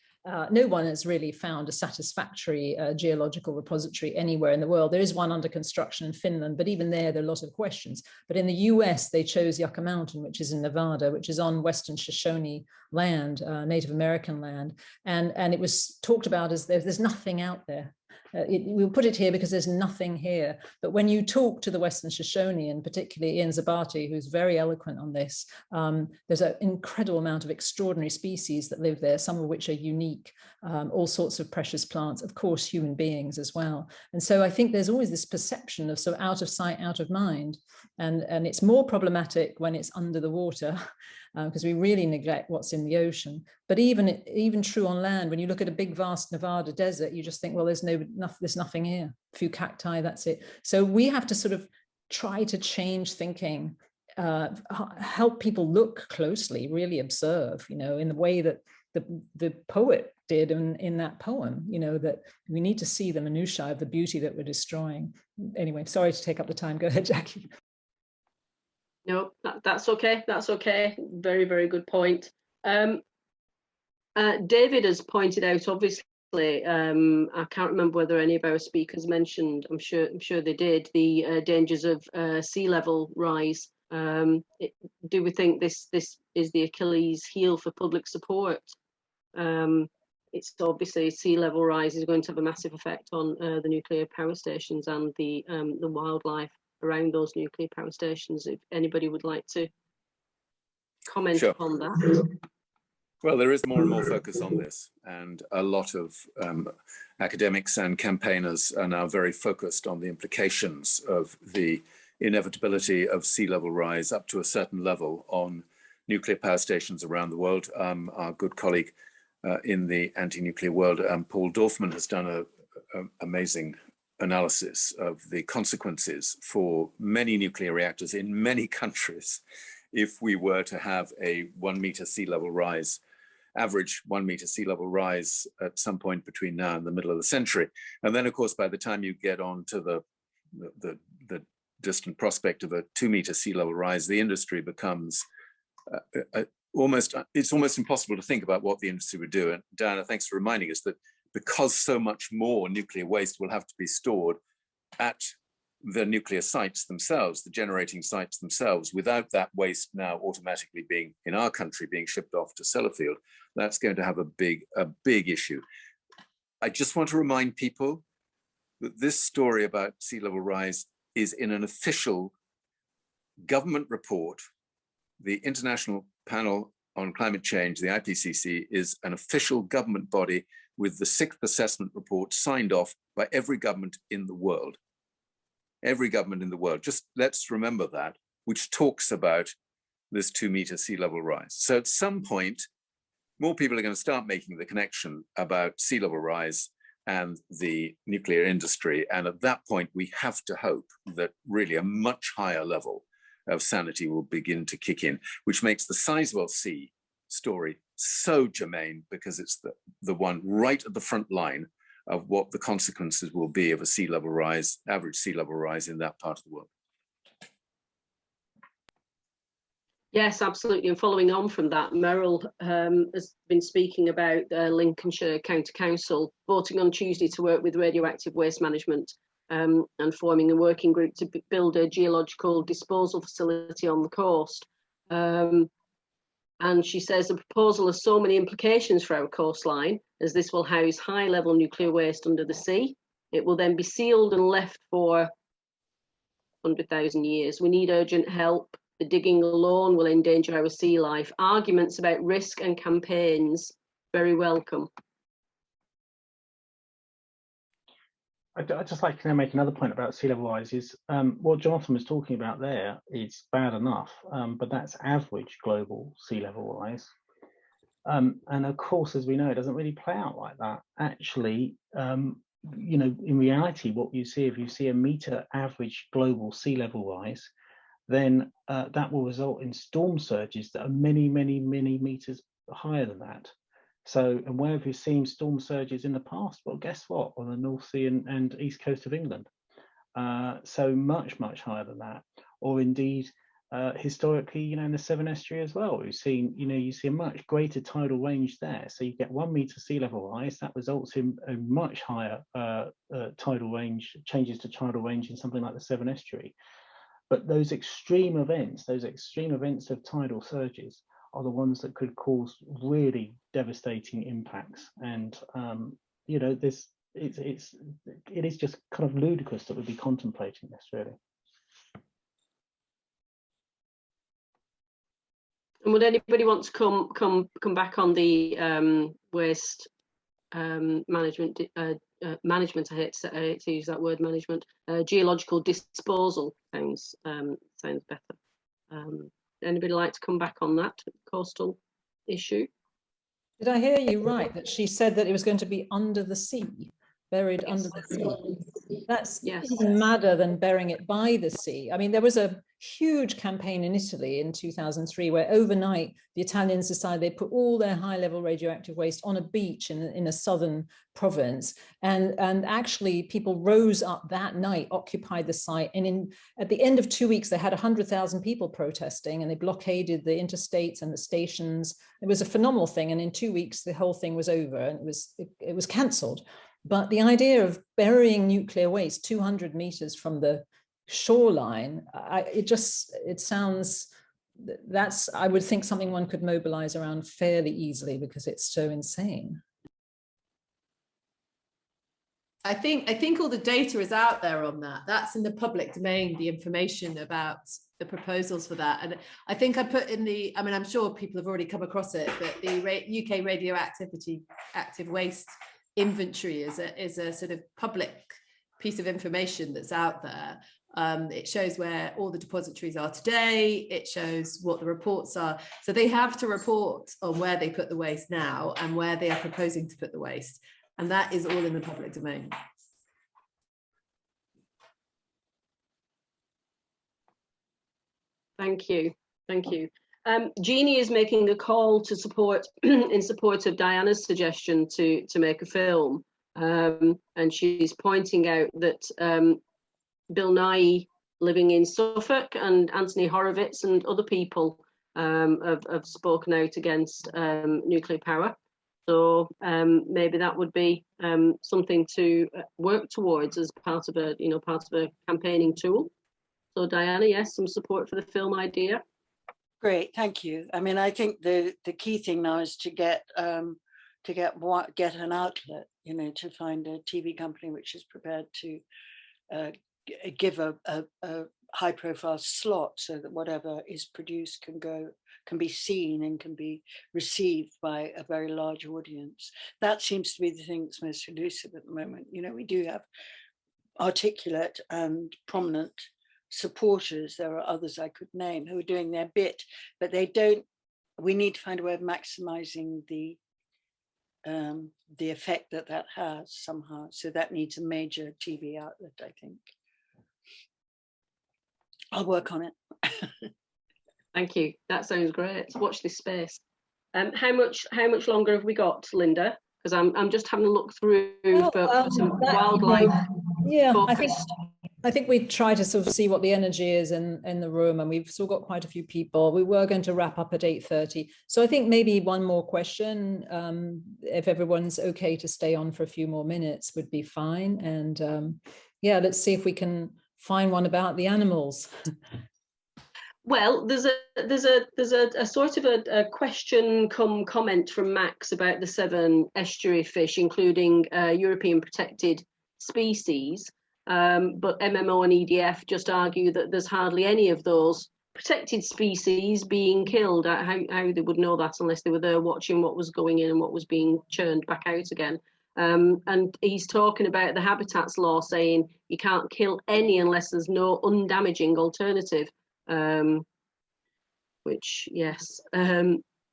no one has really found a satisfactory geological repository anywhere in the world. There is one under construction in Finland, but even there are a lot of questions. But in the US, they chose Yucca Mountain, which is in Nevada, which is on Western Shoshone land, Native American land. And it was talked about as there's nothing out there. We'll put it here because there's nothing here. But when you talk to the Western Shoshone, and particularly Ian Zabati, who's very eloquent on this, there's an incredible amount of extraordinary species that live there, some of which are unique, all sorts of precious plants, of course, human beings as well. And so I think there's always this perception of sort of out of sight, out of mind. And it's more problematic when it's under the water, because we really neglect what's in the ocean. But even true on land, when you look at a big, vast Nevada desert, you just think, well, there's nothing here. A few cacti, that's it. So we have to sort of try to change thinking, help people look closely, really observe, in the way that the poet did in that poem, that we need to see the minutiae of the beauty that we're destroying. Anyway, sorry to take up the time. Go ahead, Jackie. No, that's okay. That's okay. Very, very good point. David has pointed out, obviously, I can't remember whether any of our speakers mentioned, I'm sure they did, the dangers of sea level rise. Do we think this is the Achilles heel for public support? It's obviously sea level rise is going to have a massive effect on the nuclear power stations and the wildlife around those nuclear power stations. If anybody would like to comment on that. Well, there is more and more focus on this, and a lot of academics and campaigners are now very focused on the implications of the inevitability of sea level rise up to a certain level on nuclear power stations around the world. Our good colleague in the anti-nuclear world, Paul Dorfman, has done an amazing analysis of the consequences for many nuclear reactors in many countries if we were to have a 1 meter sea level rise, average 1 meter sea level rise at some point between now and the middle of the century. And then, of course, by the time you get on to the distant prospect of a 2 meter sea level rise, the industry becomes it's almost impossible to think about what the industry would do. And Diana, thanks for reminding us that because so much more nuclear waste will have to be stored at the nuclear sites themselves, the generating sites themselves, without that waste now automatically being, in our country, being shipped off to Sellafield, that's going to have a big issue. I just want to remind people that this story about sea level rise is in an official government report. The International Panel on Climate Change, the IPCC, is an official government body with the 6th assessment report signed off by every government in the world. Every government in the world, just let's remember that, which talks about this 2-meter sea level rise. So at some point, more people are going to start making the connection about sea level rise and the nuclear industry. And at that point, we have to hope that really a much higher level of sanity will begin to kick in, which makes the Sizewell C story so germane, because it's the one right at the front line of what the consequences will be of a sea level rise, average sea level rise in that part of the world. Yes, absolutely. And following on from that, Merrill has been speaking about Lincolnshire County Council voting on Tuesday to work with radioactive waste management and forming a working group to build a geological disposal facility on the coast. And she says the proposal has so many implications for our coastline, as this will house high-level nuclear waste under the sea. It will then be sealed and left for 100,000 years. We need urgent help. The digging alone will endanger our sea life. Arguments about risk and campaigns, very welcome. I'd just like to make another point about sea level rise. Is what Jonathon was talking about there is bad enough, but that's average global sea level rise. And of course, as we know, it doesn't really play out like that. Actually, you know, in reality, what you see, if you see a meter average global sea level rise, then that will result in storm surges that are many, many, many meters higher than that. So, and where have you seen storm surges in the past? Well, guess what? On the North Sea and east coast of England. So much, much higher than that. Or indeed, historically, you know, in the Severn Estuary as well, we've seen, you know, you see a much greater tidal range there. So you get 1 meter sea level rise, that results in a much higher tidal range, changes to tidal range in something like the Severn Estuary. But those extreme events of tidal surges are the ones that could cause really devastating impacts. And you know, it is just kind of ludicrous that we'd be contemplating this, really. And would anybody want to come back on the waste management? I hate to use that word, management. Geological disposal sounds better. Anybody like to come back on that coastal issue? Did I hear you right, that she said that it was going to be under the sea, buried under the sea? That's even madder than burying it by the sea. I mean, there was a huge campaign in Italy in 2003 where overnight the Italians decided they'd put all their high-level radioactive waste on a beach in a southern province, and actually people rose up that night, occupied the site, and at the end of 2 weeks they had 100,000 people protesting, and they blockaded the interstates and the stations. It was a phenomenal thing, and in 2 weeks the whole thing was over and it was cancelled. But the idea of burying nuclear waste 200 meters from the shoreline, it sounds, I would think something one could mobilize around fairly easily, because it's so insane. I think all the data is out there on that. That's in the public domain, the information about the proposals for that. And I think I put in I mean, I'm sure people have already come across it, but the UK radioactivity active waste inventory is a sort of public piece of information that's out there. It shows where all the depositories are today. It shows what the reports are. So they have to report on where they put the waste now and where they are proposing to put the waste. And that is all in the public domain. Thank you. Thank you. Jeannie is making a call to support in support of Diana's suggestion to make a film. And she's pointing out that Bill Nye, living in Suffolk, and Anthony Horowitz and other people have spoken out against nuclear power. So maybe that would be something to work towards as part of a campaigning tool. So Diana, yes, some support for the film idea. Great, thank you. I mean, I think the key thing now is to get an outlet, you know, to find a TV company which is prepared to give a high profile slot so that whatever is produced can be seen and can be received by a very large audience. That seems to be the thing that's most elusive at the moment. You know, we do have articulate and prominent supporters. There are others I could name who are doing their bit, but they don't. We need to find a way of maximizing the effect that has somehow. So that needs a major TV outlet, I think. I'll work on it. Thank you. That sounds great. Watch this space. How much longer have we got, Linda? Because I'm just having a look through for some wildlife. Yeah, focused. I think we try to sort of see what the energy is in the room, and we've still got quite a few people. We were going to wrap up at 8:30. So I think maybe one more question, if everyone's okay to stay on for a few more minutes, would be fine. And yeah, let's see if we can find one about the animals. Well, there's a sort of a question come comment from Max about the 7 estuary fish, including European protected species. But MMO and EDF just argue that there's hardly any of those protected species being killed. How they would know that unless they were there watching what was going in and what was being churned back out again. And he's talking about the Habitats Law, saying you can't kill any unless there's no undamaging alternative. Which, yes.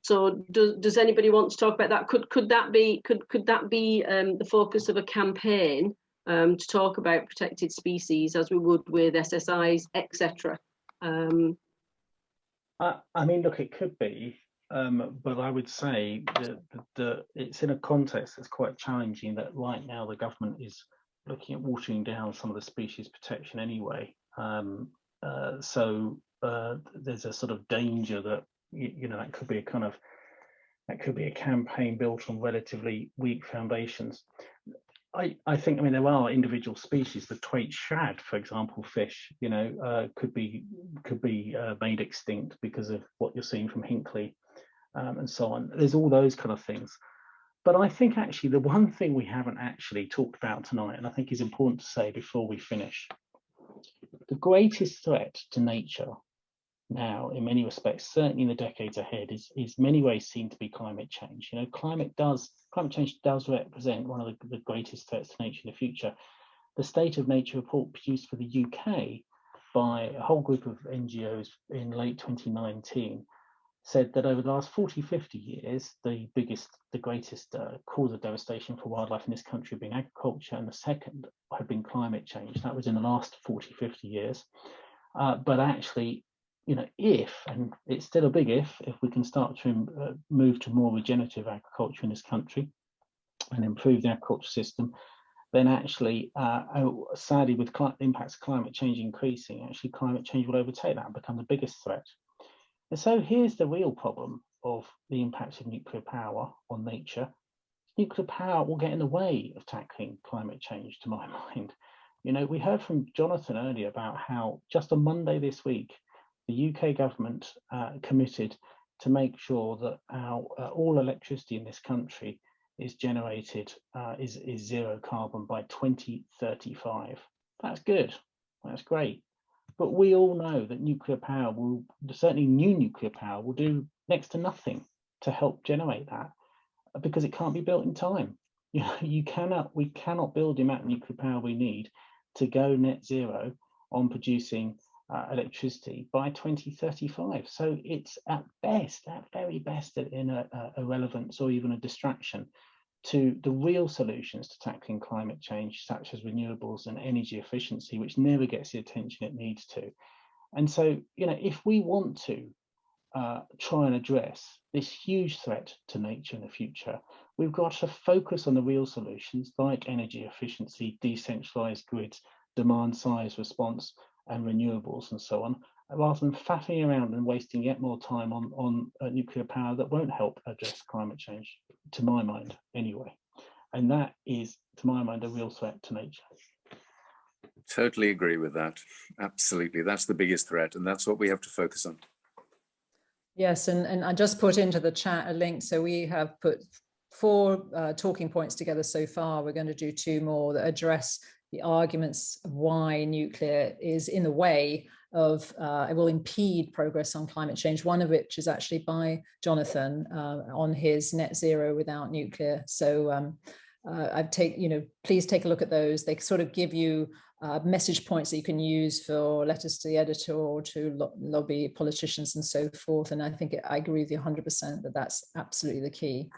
So does anybody want to talk about that? Could that be the focus of a campaign? To talk about protected species as we would with SSIs, etc. I mean, look, it could be, but I would say that it's in a context that's quite challenging. That right now the government is looking at watering down some of the species protection anyway. So there's a sort of danger that you know that could be a campaign built on relatively weak foundations. I think, I mean, there are individual species. The Thwaite shad, for example, fish, you know, could be made extinct because of what you're seeing from Hinkley and so on. There's all those kind of things. But I think actually the one thing we haven't actually talked about tonight, and I think is important to say before we finish, the greatest threat to nature now, in many respects, certainly in the decades ahead, is many ways seen to be climate change. You know, climate change does represent one of the greatest threats to nature in the future. The State of Nature report produced for the UK by a whole group of NGOs in late 2019 said that over the last 40-50 years, the greatest cause of devastation for wildlife in this country had been agriculture, and the second had been climate change. That was in the last 40-50 years. But actually, you know, and it's still a big if we can start to move to more regenerative agriculture in this country and improve the agriculture system, then actually, sadly, with the impacts of climate change increasing, actually climate change will overtake that and become the biggest threat. And so here's the real problem of the impacts of nuclear power on nature. Nuclear power will get in the way of tackling climate change, to my mind. You know, we heard from Jonathon earlier about how just on Monday this week, the UK government committed to make sure that all electricity in this country is generated, is zero carbon by 2035. That's good, that's great. But we all know that nuclear power certainly new nuclear power will do next to nothing to help generate that, because it can't be built in time. You know, we cannot build the amount of nuclear power we need to go net zero on producing electricity by 2035. So it's at very best, in a irrelevance or even a distraction to the real solutions to tackling climate change, such as renewables and energy efficiency, which never gets the attention it needs to. And so, you know, if we want to try and address this huge threat to nature in the future, we've got to focus on the real solutions like energy efficiency, decentralized grids, demand size response, and renewables and so on, rather than faffing around and wasting yet more time on nuclear power that won't help address climate change. to my mind anyway. And that is, to my mind, a real threat to nature. Totally agree with that. Absolutely. That's the biggest threat, and that's what we have to focus on. Yes, and I just put into the chat a link. So we have put 4 talking points together so far. We're going to do 2 more that address the arguments of why nuclear is in the way of, it will impede progress on climate change, one of which is actually by Jonathon on his net zero without nuclear. So please take a look at those. They sort of give you message points that you can use for letters to the editor or to lobby politicians and so forth. And I think I agree with you 100% that that's absolutely the key.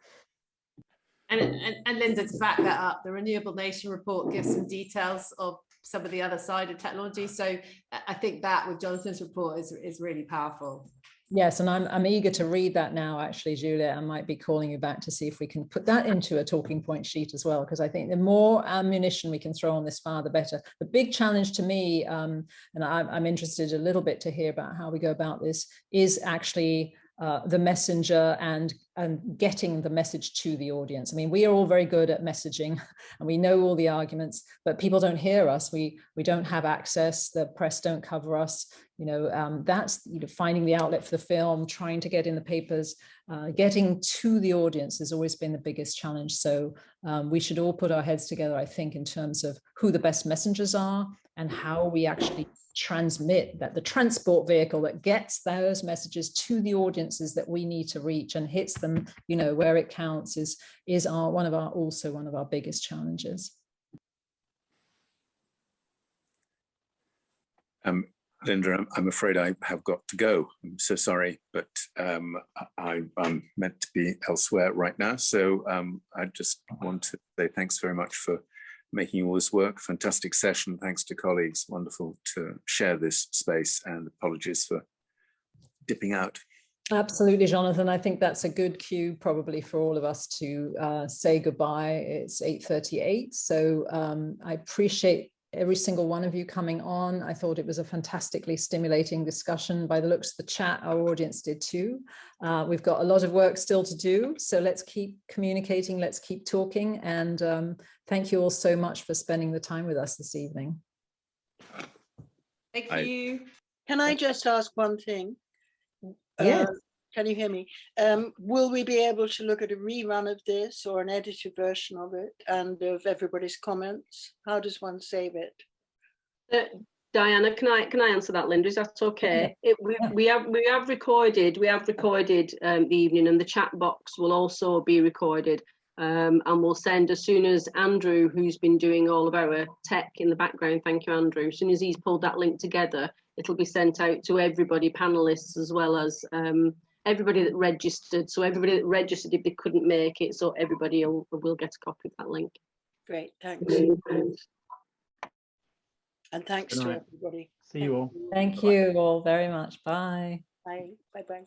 And Linda, to back that up, the Renewable Nation report gives some details of some of the other side of technology. So I think that with Jonathan's report is really powerful. Yes, and I'm eager to read that now, actually, Juliet. I might be calling you back to see if we can put that into a talking point sheet as well, because I think the more ammunition we can throw on this fire, the better. The big challenge to me, and I'm interested a little bit to hear about how we go about this, is actually the messenger and getting the message to the audience. I mean, we are all very good at messaging and we know all the arguments, but people don't hear us. We don't have access. The press don't cover us. That's finding the outlet for the film, trying to get in the papers, getting to the audience has always been the biggest challenge. So we should all put our heads together, I think, in terms of who the best messengers are and how we actually transmit that, the transport vehicle that gets those messages to the audiences that we need to reach and hits them, where it counts is one of our biggest challenges. Linda, I'm afraid I have got to go. I'm so sorry, but I'm meant to be elsewhere right now. So I just want to say thanks very much for making all this work. Fantastic session. Thanks to colleagues. Wonderful to share this space, and apologies for dipping out. Absolutely, Jonathan. I think that's a good cue probably for all of us to say goodbye. It's 8:38. So I appreciate every single one of you coming on. I thought it was a fantastically stimulating discussion. By the looks of the chat, our audience did too. We've got a lot of work still to do, so let's keep communicating, let's keep talking, and thank you all so much for spending the time with us this evening. Thank you. Can I just ask one thing? Yes. Can you hear me? Will we be able to look at a rerun of this or an edited version of it and of everybody's comments? How does one save it? Diana, can I answer that, Linda? Is that okay? Yeah. We have recorded the evening, and the chat box will also be recorded, and we'll send as soon as Andrew, who's been doing all of our tech in the background. Thank you, Andrew. As soon as he's pulled that link together, it'll be sent out to everybody, panelists, as well as everybody that registered. So everybody that registered if they couldn't make it, so everybody will get a copy of that link. Great, thanks. And thanks to everybody. See you all. Thank you all very much. Bye. Bye. Bye-bye.